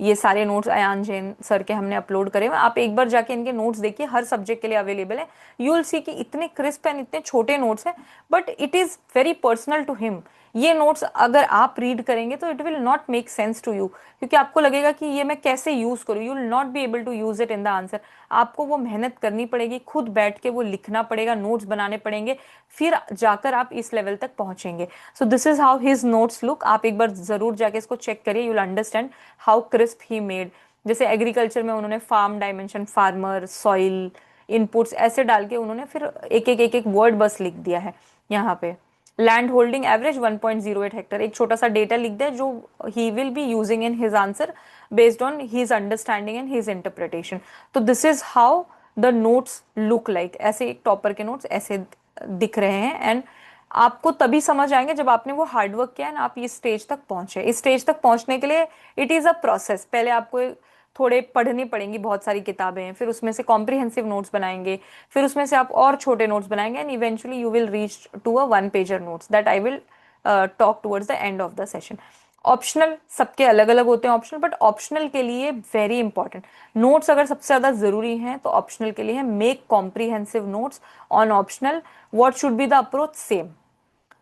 ये सारे नोट्स अयान जैन सर के हमने अपलोड करे हुए हैं। आप एक बार जाके इनके नोट्स देखिए, हर सब्जेक्ट के लिए अवेलेबल है। यू विल सी कि इतने क्रिस्प एंड इतने छोटे नोट्स हैं, but it is very personal to him. ये नोट्स अगर आप रीड करेंगे तो it will not make sense to you, क्योंकि आपको लगेगा कि ये मैं कैसे यूज करूँ। You will not be able to use it in the answer. आपको वो मेहनत करनी पड़ेगी, खुद बैठ के वो लिखना पड़ेगा, नोट्स बनाने पड़ेंगे, फिर जाकर आप इस लेवल तक पहुंचेंगे। So this is how his notes look. आप एक बार जरूर जाके इसको चेक करिए, you will understand how crisp he made. जैसे एग्रीकल्चर में उन्होंने farm dimension, farmer, soil, inputs ऐसे डाल के उन्होंने फिर एक एक वर्ड बस लिख दिया है यहाँ पे। लैंड होल्डिंग एवरेज 1.08 हेक्टर, एक छोटा सा डेटा लिख दिया जो he will be using in his answer based on his understanding and his interpretation. तो this is how the notes look like. ऐसे एक टॉपर के नोट्स ऐसे दिख रहे हैं, एंड आपको तभी समझ आएंगे जब आपने वो हार्डवर्क किया ना, आप इस स्टेज तक पहुंचे। इस स्टेज तक पहुंचने के लिए इट इज अ प्रोसेस। पहले आपको थोड़े पढ़नी पड़ेंगी, बहुत सारी किताबें हैं, फिर उसमें से कॉम्प्रिहेंसिव नोट्स बनाएंगे, फिर उसमें से आप और छोटे नोट्स बनाएंगे, and eventually you will reach to a 1 pager notes that I will talk towards the end of the session. Optional सबके अलग अलग होते हैं ऑप्शनल, बट ऑप्शनल के लिए वेरी इंपॉर्टेंट नोट्स अगर सबसे ज्यादा जरूरी हैं तो ऑप्शनल के लिए है make comprehensive notes on optional. What should be the approach? Same,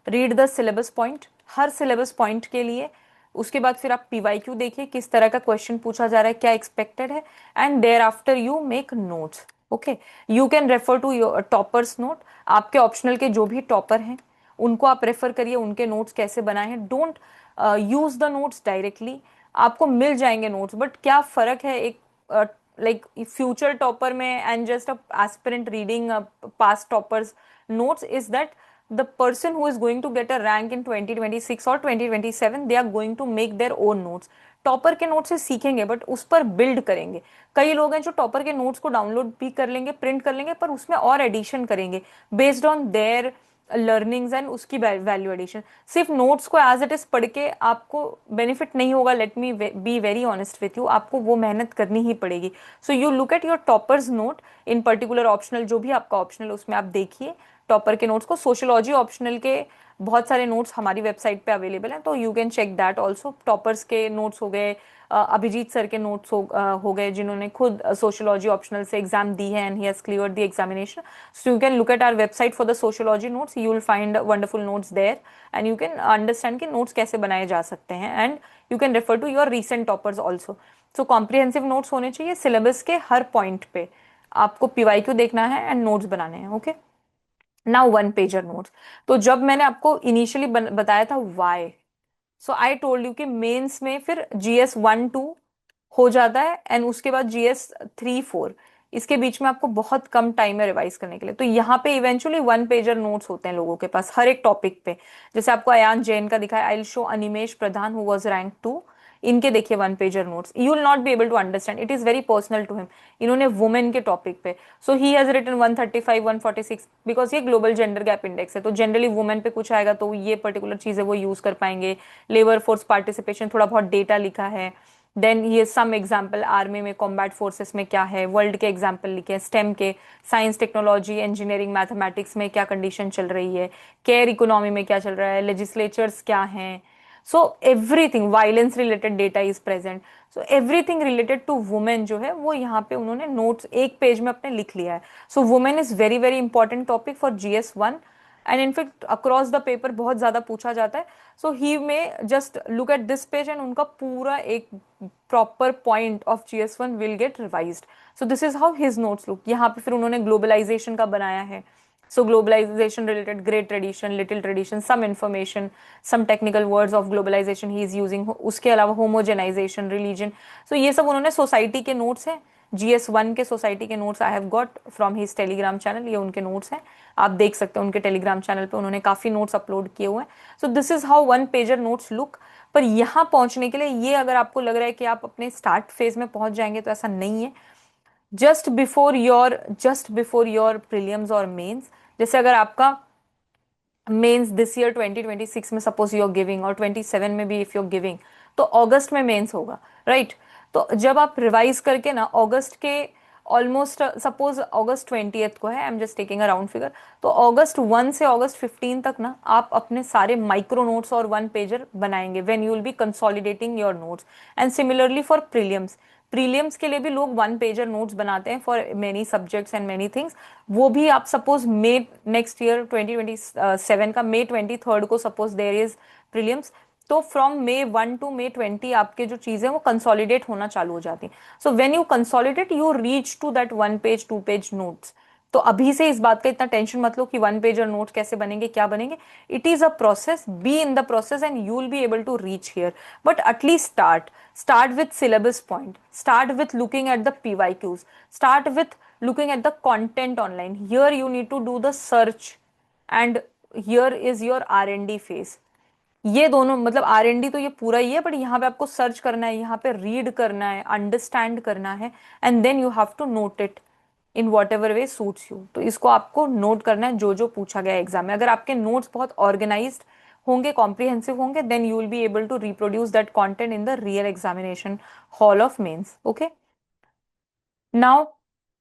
read the syllabus point, her syllabus point के लिए। उसके बाद फिर आप पीवाईक्यू देखिए, किस तरह का क्वेश्चन पूछा जा रहा है, क्या एक्सपेक्टेड है, and there after you make notes. Okay, you can refer to your toppers note. आपके ऑप्शनल के जो भी टॉपर हैं उनको आप रेफर करिए, उनके नोट्स कैसे बनाए हैं। Don't use the notes directly. आपको मिल जाएंगे नोट्स, बट क्या फर्क है एक लाइक फ्यूचर टॉपर में and just a aspirant reading past toppers notes is that the person who is going to get a rank in 2026 और 2027 they are going to make their own notes। Topper के नोट से सीखेंगे बट उस पर बिल्ड करेंगे। कई लोग हैं जो टॉपर के नोट्स को डाउनलोड भी कर लेंगे, प्रिंट कर लेंगे, पर उसमें और एडिशन करेंगे based on their learnings and उसकी वैल्यू एडिशन। सिर्फ नोट्स को एज इट इज पढ़ के आपको बेनिफिट नहीं होगा। Let me be very honest with you, आपको वो मेहनत करनी ही पड़ेगी। So you look at your toppers note in particular optional, जो भी आपका ऑप्शनल उसमें आप देखिए टॉपर के नोट्स को। सोशियोलॉजी ऑप्शनल के बहुत सारे नोट्स हमारी वेबसाइट पे अवेलेबल हैं, तो you can check that also. Toppers के नोट्स हो गए, अभिजीत सर के नोट्स हो गए जिन्होंने खुद सोशियोलॉजी ऑप्शनल से एग्जाम दी है and he has cleared the examination. So you can look at our website for the sociology notes, you will find wonderful notes there and you can understand कि नोट्स कैसे बनाए जा सकते हैं, and you can refer to your recent toppers also. So comprehensive notes होने चाहिए सिलेबस के हर पॉइंट पे। आपको पीवाईक्यू देखना है एंड नोट्स बनाने हैं। Okay, now 1 pager notes. तो जब मैंने आपको इनिशियली बताया था why, so I told you कि मेंस में फिर जीएस 1-2 हो जाता है एंड उसके बाद जीएस 3-4, इसके बीच में आपको बहुत कम टाइम है रिवाइज करने के लिए। तो यहाँ पे इवेंचुअली 1 पेजर नोट्स होते हैं लोगों के पास हर एक टॉपिक पे। जैसे आपको अयान जैन का दिखा है, I will show Animesh Pradhan who was rank 2। इनके देखिए 1 pager notes, you will not be able to understand, it is very personal to him. इन्होंने वुमेन के टॉपिक पे, so he has written 135 146 because ये ग्लोबल जेंडर गैप इंडेक्स है, तो जनरली वुमेन पे कुछ आएगा तो ये पर्टिकुलर चीजें वो यूज कर पाएंगे। लेबर फोर्स पार्टिसिपेशन थोड़ा बहुत डेटा लिखा है, देन ये सम एग्जाम्पल आर्मी में कॉम्बैट फोर्सेस में क्या है, वर्ल्ड के एग्जाम्पल लिखे हैं, स्टेम के साइंस टेक्नोलॉजी इंजीनियरिंग मैथमेटिक्स में क्या कंडीशन चल रही है, केयर इकोनॉमी में क्या चल रहा है, लेजिस्लेचर्स क्या हैं। So everything, violence related data is present. So everything related to women जो है वो यहाँ पे उन्होंने नोट्स एक पेज में अपने लिख लिया है। सो women is very very important topic for GS1 and in fact across the paper बहुत ज्यादा पूछा जाता है। सो ही में just look at this page and उनका पूरा एक proper point of GS1 will get revised. So this is how his notes look. यहाँ पे फिर उन्होंने ग्लोबलाइजेशन का बनाया है। So globalization related, great tradition, little tradition, some information, some technical words of globalization he is using। उसके अलावा homogenization, religion। So ये सब उन्होंने सोसाइटी के नोट्स हैं, GS1 के सोसाइटी के notes I have got from his Telegram channel. ये उनके नोट्स हैं, आप देख सकते हैं उनके टेलीग्राम चैनल पे उन्होंने काफी नोट्स अपलोड किए हुए हैं। सो this is how 1 pager notes look. पर यहाँ पहुंचने के लिए, ये अगर आपको लग रहा है कि आप अपने स्टार्ट फेज में पहुंच जाएंगे, तो ऐसा नहीं है। जस्ट बिफोर योर प्रीलिम्स और मेंस, जैसे अगर आपका मेंस दिस ईयर 2026 में सपोज यू आर गिविंग, और 27 में भी इफ यू आर गिविंग, तो अगस्त में मेंस होगा, राइट? तो जब आप रिवाइज करके ना अगस्त के ऑलमोस्ट, सपोज अगस्त 20th को है, I am just taking a round figure, तो अगस्त 1 से अगस्त 15 तक ना आप अपने सारे माइक्रो नोट्स और वन पेजर बनाएंगे when you will B consolidating your notes. And similarly for prelims, prelims के लिए भी लोग वन पेजर नोट्स बनाते हैं for many subjects and many things. वो भी आप सपोज मे नेक्स्ट ईयर 2027 का May 23 को सपोज देयर इज प्रीलियम्स, तो फ्रॉम May 1 to May 20 आपके जो चीजें वो कंसोलिडेट होना चालू हो जाती हैं। So when you consolidate you reach to that 1 page 2 page notes. तो अभी से इस बात का इतना टेंशन मत लो कि वन पेजर नोट कैसे बनेंगे, क्या बनेंगे। It is a process, be in the process and you will be able to reach here. But at least start with syllabus point, start with looking at the PYQs, start with looking at the content online. Here you need to do the search, and here is your R&D phase. ये दोनों मतलब R&D तो ये पूरा ही है, बट यहाँ पे आपको सर्च करना है, यहाँ पे रीड करना है, अंडरस्टैंड करना है, and then you have to note it in whatever way suits you. तो इसको आपको नोट करना है जो जो पूछा गया एग्जाम में। अगर आपके नोट्स बहुत ऑर्गेनाइज्ड होंगे, कॉम्प्रिहेंसिव होंगे, then you will be able to reproduce that content in the real examination hall of mains. Okay, now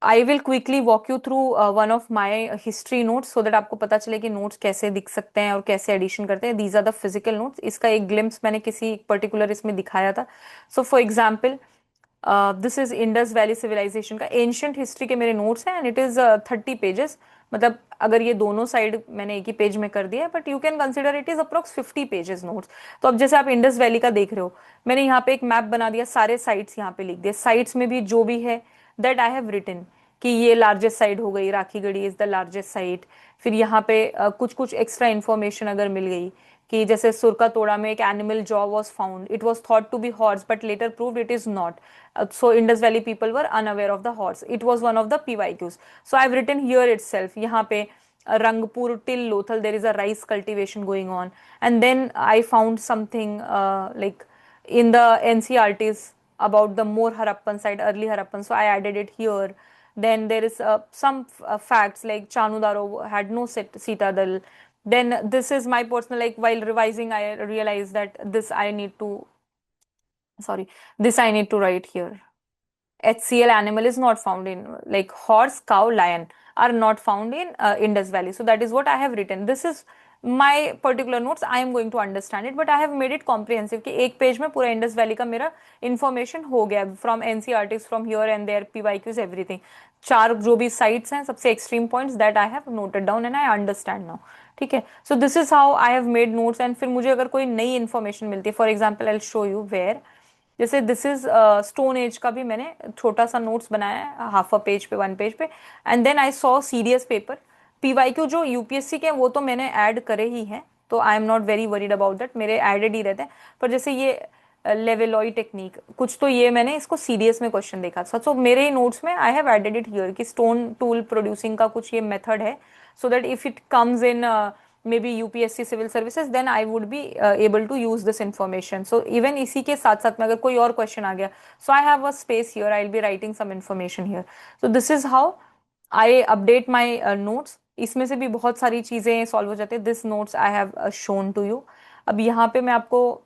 I will quickly walk you through one of my history notes, so that आपको पता चले कि नोट्स कैसे दिख सकते हैं और कैसे एडिशन करते हैं। These are the physical notes. इसका एक ग्लिम्स मैंने किसी पर्टिकुलर इसमें दिखाया था। So for example, this is Indus Valley civilisation का एंशियंट हिस्ट्री के मेरे नोट्स हैं, एंड इट इज 30 पेजेस। मतलब अगर ये दोनों साइड मैंने एक ही पेज में कर दिया है, but you can consider it is approx 50 pages notes. तो अब जैसे आप इंडस वैली का देख रहे हो, मैंने यहाँ पे एक मैप बना दिया, सारे साइट्स यहाँ पे लिख दिए, साइट्स में भी जो भी है दैट आई हैव रिटन कि ये लार्जेस्ट साइट हो गई, Rakhigarhi is the largest site. फिर यहाँ पे कुछ कुछ एक्स्ट्रा इन्फॉर्मेशन अगर मिल गई कि जैसे सुरका तोड़ा में एक animal jaw was found, it was thought to be horse but later proved it is not. So Indus Valley people were unaware of the horse. It was one of the PYQs. So I've written here itself. यहाँ पे Rangpur till Lothal there is a rice cultivation going on, and then I found something like in the NCRTs about the more Harappan side, early Harappan. So I added it here. Then there is some facts like Chanudaro had no citadel. Then this is my personal, like while revising I realized that this I need to, sorry, this I need to write here. HCL animal is not found in, like horse, cow, lion are not found in Indus Valley. So that is what I have written. This is my particular notes. I am going to understand it, but I have made it comprehensive कि एक पेज में पूरा इंडस वैली का मेरा इंफॉर्मेशन हो गया from NCERT, from here and there, PYQs, everything. चार जो भी साइट्स हैं, सबसे extreme points that I have noted down and I understand now. ठीक है, so this is how I have made notes. And फिर मुझे अगर कोई नई इन्फॉर्मेशन मिलती है, for example I will show you where, जैसे दिस इज स्टोन एज का भी मैंने छोटा सा नोट्स बनाया है, हाफ अ पेज पे, 1 पेज पे। And then I saw serious paper PYQ जो यूपीएससी के हैं वो तो मैंने ऐड करे ही हैं, तो आई am not very worried about that, मेरे एडेड ही रहते हैं। पर जैसे ये लेवेलॉय टेक्निक, कुछ तो ये मैंने इसको सीरियस में क्वेश्चन देखा था, सो मेरे ही नोट्स में I have added it here कि स्टोन टूल प्रोड्यूसिंग का कुछ ये मेथड है, so that if it comes in maybe UPSC civil services, then I would be able to use this information. So even इसी के साथ साथ में अगर कोई और क्वेश्चन आ गया, so I have a space here, I'll be writing some information here. So this is how I update my notes. इसमें से भी बहुत सारी चीजें सॉल्व हो जाती है। This notes I have shown to you. अब यहाँ पे मैं आपको,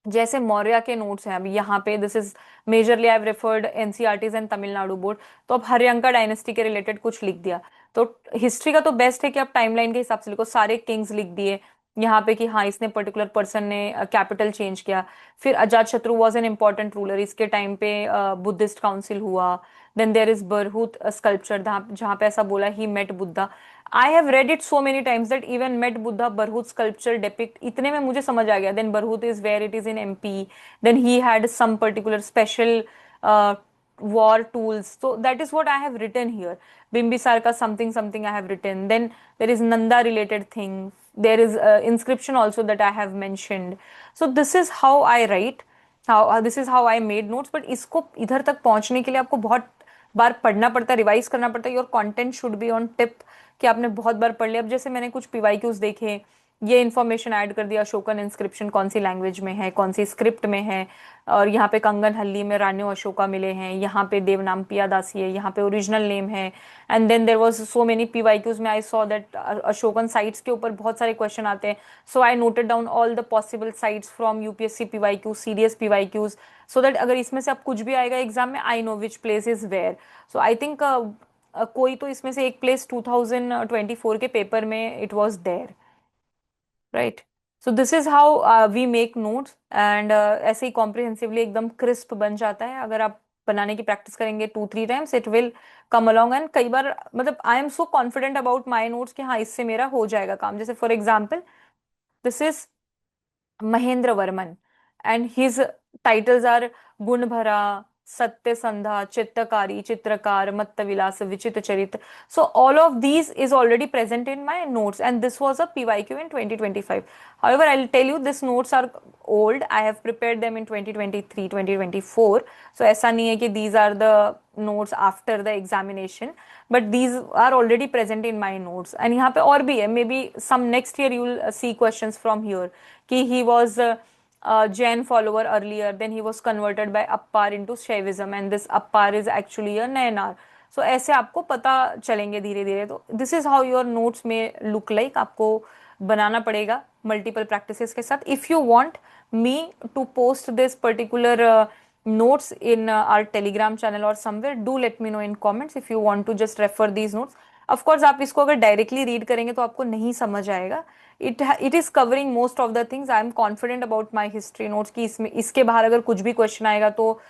जैसे मौर्य के नोट्स हैं, अभी यहाँ पे this is majorly I have referred NCERTs and Tamil Nadu board. तो अब हरियंका डायनेस्टी के रिलेटेड कुछ लिख दिया। तो हिस्ट्री का तो बेस्ट है कि आप टाइमलाइन के हिसाब से लिखो, सारे किंग्स लिख दिए यहाँ पे कि हाँ इसने पर्टिकुलर पर्सन ने कैपिटल चेंज किया। फिर Ajatashatru was an important ruler, इसके टाइम पे बुद्धिस्ट काउंसिल हुआ। Then there is Bharhut sculpture जहाँ पे ऐसा बोला he met Buddha. I have read it so many times that even met Buddha Bharhut sculpture depict, इतने में मुझे समझ आ गया। Then Bharhut is where, it is in MP. Then he had some particular special war tools, so that is what I have written here. Bimbisar ka something something I have written. Then there is Nanda related thing, there is inscription also that I have mentioned. So this is how I write, how this is how I made notes. but इसको इधर तक पहुंचने के लिए आपको बहुत बार पढ़ना पड़ता है, रिवाइज करना पड़ता है। Your content should be on tip, कि आपने बहुत बार पढ़ लिया। अब जैसे मैंने कुछ पीवाईक्यूज देखे ये इन्फॉर्मेशन ऐड कर दिया, अशोकन इंस्क्रिप्शन कौन सी लैंग्वेज में है, कौन सी स्क्रिप्ट में है, और यहाँ पे कंगन हल्ली में रान्यो अशोका मिले हैं, यहाँ पे देवनाम पियादासी है, यहाँ पे ओरिजिनल नेम है। And then there was so many PYQs में I saw that Ashokan sites के ऊपर बहुत सारे क्वेश्चन आते हैं। So I noted down all the possible sites from UPSC PYQ, CDS PYQs, so that अगर इसमें से अब कुछ भी आएगा एग्जाम में, I know which place is where. So I think कोई तो इसमें से एक प्लेस 2024 के पेपर में it was there, right. So this is how we make notes, and ऐसे ही कॉम्प्रिहेंसिवली एकदम क्रिस्प बन जाता है। अगर आप बनाने की प्रैक्टिस करेंगे 2-3 times, it will come along. And कई बार मतलब I am so confident about my notes कि हाँ इससे मेरा हो जाएगा काम। जैसे for example, this is Mahendra Varman and his titles are Gunabhara, Satyasandha, Chittakari, Chitrakara, Mattavilasa, विचित्र चरित. So all of these is already present in my notes, and this was a PYQ in 2025. However, I'll tell you these notes are old. I have prepared them in 2023, 2024. So ऐसा नहीं है कि these are the notes after the examination, but these are already present in my notes. And यहाँ पे और भी है, maybe some next year you will see questions from here कि he was Jain follower earlier, then he was converted by Appar into Shaivism, and this Appar is actually a Nayanar. So ऐसे आपको पता चलेंगे धीरे धीरे. तो this is how your notes may look like. आपको बनाना पड़ेगा multiple practices के साथ. If you want me to post this particular notes in our Telegram channel or somewhere, do let me know in comments if you want to just refer these notes. Of course आप इसको अगर डायरेक्टली रीड करेंगे तो आपको नहीं समझ आएगा. It is covering most of the things. I am confident about my history notes कि इसमें इसके बाहर अगर कुछ भी क्वेश्चन आएगा तो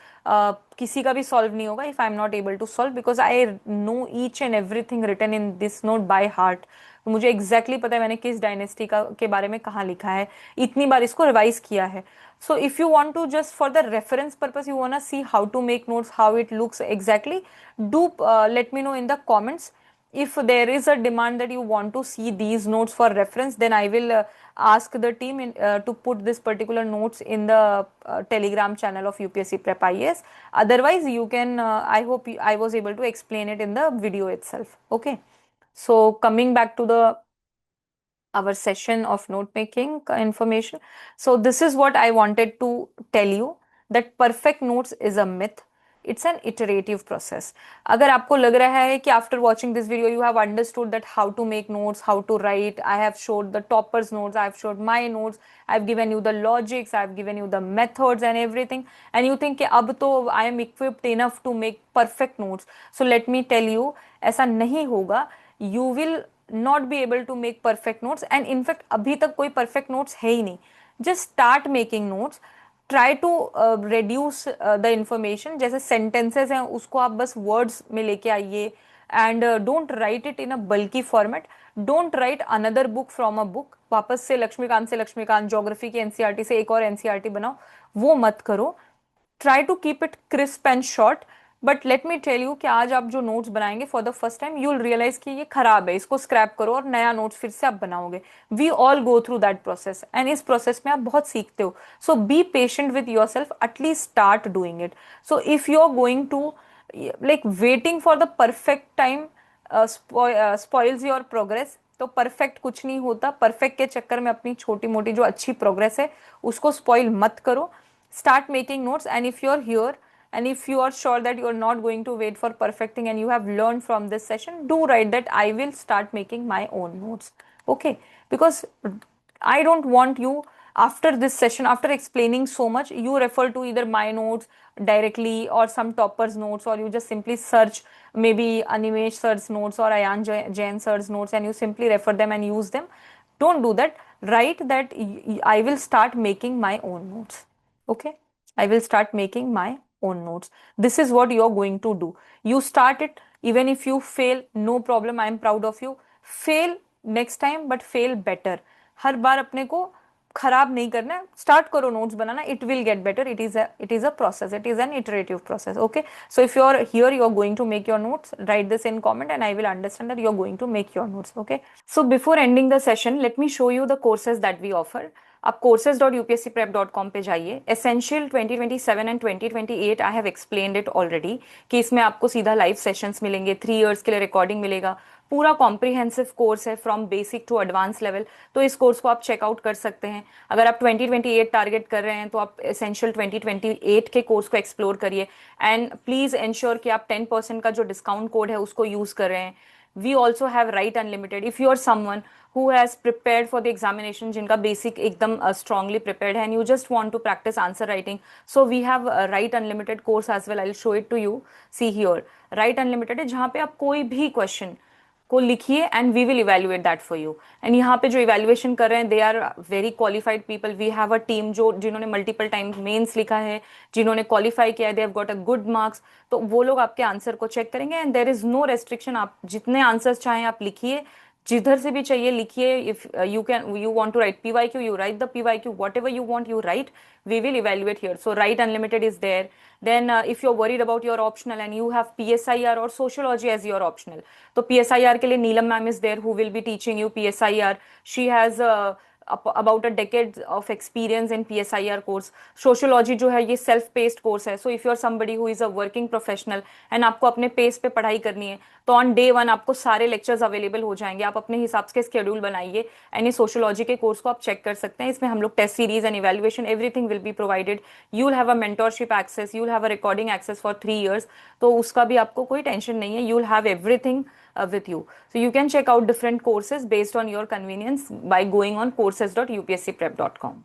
किसी का भी सॉल्व नहीं होगा if I am not able to solve, because I know each and everything written in this note by heart. मुझे एग्जैक्टली पता है मैंने किस डायनेस्टी का के बारे में कहाँ लिखा है, इतनी बार इसको रिवाइज किया है. So if you want to just for the reference purpose, you want to see how to make notes, how it looks exactly, do let me know in the comments. If there is a demand that you want to see these notes for reference, then I will ask the team to put this particular notes in the Telegram channel of UPSC Prep IAS. Otherwise, you can, I hope I was able to explain it in the video itself. Okay. So coming back to the our session of note making information. So this is what I wanted to tell you, that perfect notes is a myth. It's an iterative process. अगर आपको लग रहा है कि after watching this video you have understood that how to make notes, how to write, I have showed the toppers notes, I have showed my notes, I've given you the logics, I've given you the methods and everything, and you think कि अब तो I am equipped enough to make perfect notes. So let me tell you, ऐसा नहीं होगा. You will not be able to make perfect notes, and in fact अभी तक कोई perfect notes है ही नहीं. Just start making notes. Try to reduce the information. जैसे sentences हैं उसको आप बस words में लेके आइए, and don't write it in a bulky format. Don't write another book from a book. वापस से लक्ष्मीकांत ज्योग्राफी की एनसीईआरटी से एक और एनसीईआरटी बनाओ, वो मत करो. Try to keep it crisp and short. But let me tell you कि आज आप जो नोट्स बनाएंगे for the first time, you will realise कि ये खराब है, इसको स्क्रैप करो और नया नोट्स फिर से आप बनाओगे. We all go through that process, and इस प्रोसेस में आप बहुत सीखते हो. So be patient with your self, at least start doing it. So if you are going to like waiting for the perfect time spoils your progress. तो परफेक्ट कुछ नहीं होता. परफेक्ट के चक्कर में अपनी छोटी मोटी जो अच्छी प्रोग्रेस है उसको स्पॉइल मत करो. Start making notes, and if you are here and if you are sure that you are not going to wait for perfecting and you have learned from this session, do write that I will start making my own notes. Okay, because I don't want you after this session, after explaining so much, you refer to either my notes directly or some toppers notes, or you just simply search maybe Animesh sir's notes or Ayan Jain sir's notes and you simply refer them and use them. Don't do that. Write that I will start making my own notes. Okay, I will start making my own notes. This is what you're going to do. You start it. Even if you fail, no problem. I am proud of you. Fail next time, but fail better. हर बार अपने को खराब नहीं करना है. स्टार्ट करो notes banana. It will get better. It is a process. It is an iterative process. Okay. So if you are here, you are going to make your notes. Write this in comment, and I will understand that you are going to make your notes. Okay. So before ending the session, let me show you the courses that we offer. आप courses.upscprep.com पे जाइए। Essential 2027 and 2028 I have explained it already कि इसमें आपको सीधा लाइव सेशंस मिलेंगे, 3 इयर्स के लिए रिकॉर्डिंग मिलेगा, पूरा कॉम्प्रिहेंसिव कोर्स है from basic to advance level. तो इस कोर्स को आप चेकआउट कर सकते हैं। अगर आप 2028 टारगेट कर रहे हैं तो आप एसेंशियल 2028 के कोर्स को एक्सप्लोर करिए, एंड प्लीज इंश्योर कि आप 10% का जो डिस्काउंट कोड है उसको यूज कर रहे हैं। We also have write unlimited if you are someone who has prepared for the examination, जिनका बेसिक एकदम strongly prepared है and you just want to practice answer writing, so we have write unlimited course as well. I'll show it to you. See here, write unlimited है जहाँ पे आप कोई भी क्वेश्चन को लिखिए and we will evaluate that for you. And यहाँ पे जो इवेल्युएशन कर रहे हैं they are very qualified people. We have a team जो जिन्होंने मल्टीपल टाइम मेंस लिखा है, जिन्होंने क्वालिफाई किया है, they have got a good marks. तो वो लोग आपके आंसर को चेक करेंगे and there is no restriction. आप जितने आंसर्स चाहें आप लिखिए, जिधर से भी चाहिए लिखिए। If you can you want to write PYQ, you write the PYQ, whatever you want you write, we will evaluate here. So write unlimited is there. Then if you're worried about your optional and you have PSIR or sociology as your optional, तो PSIR के लिए नीलम ma'am is there who will be teaching you PSIR. She has about a decade of experience in PSIR course. Sociology जो है ये self paced course है, so if you are somebody who is a working professional and आपको अपने पेस पे पढ़ाई करनी है तो ऑन डे 1 आपको सारे लेक्चर्स अवेलेबल हो जाएंगे। आप अपने हिसाब से स्केड्यूल बनाइए एंड ये सोशियोलॉजी के कोर्स को आप चेक कर सकते हैं। इसमें हम लोग test series and evaluation everything will be provided. You will have a mentorship access, you will have a recording access for 3 years, तो उसका भी आपको कोई टेंशन नहीं है। You will have everything with you. So you can check out different courses based on your convenience by going on courses.upscprep.com.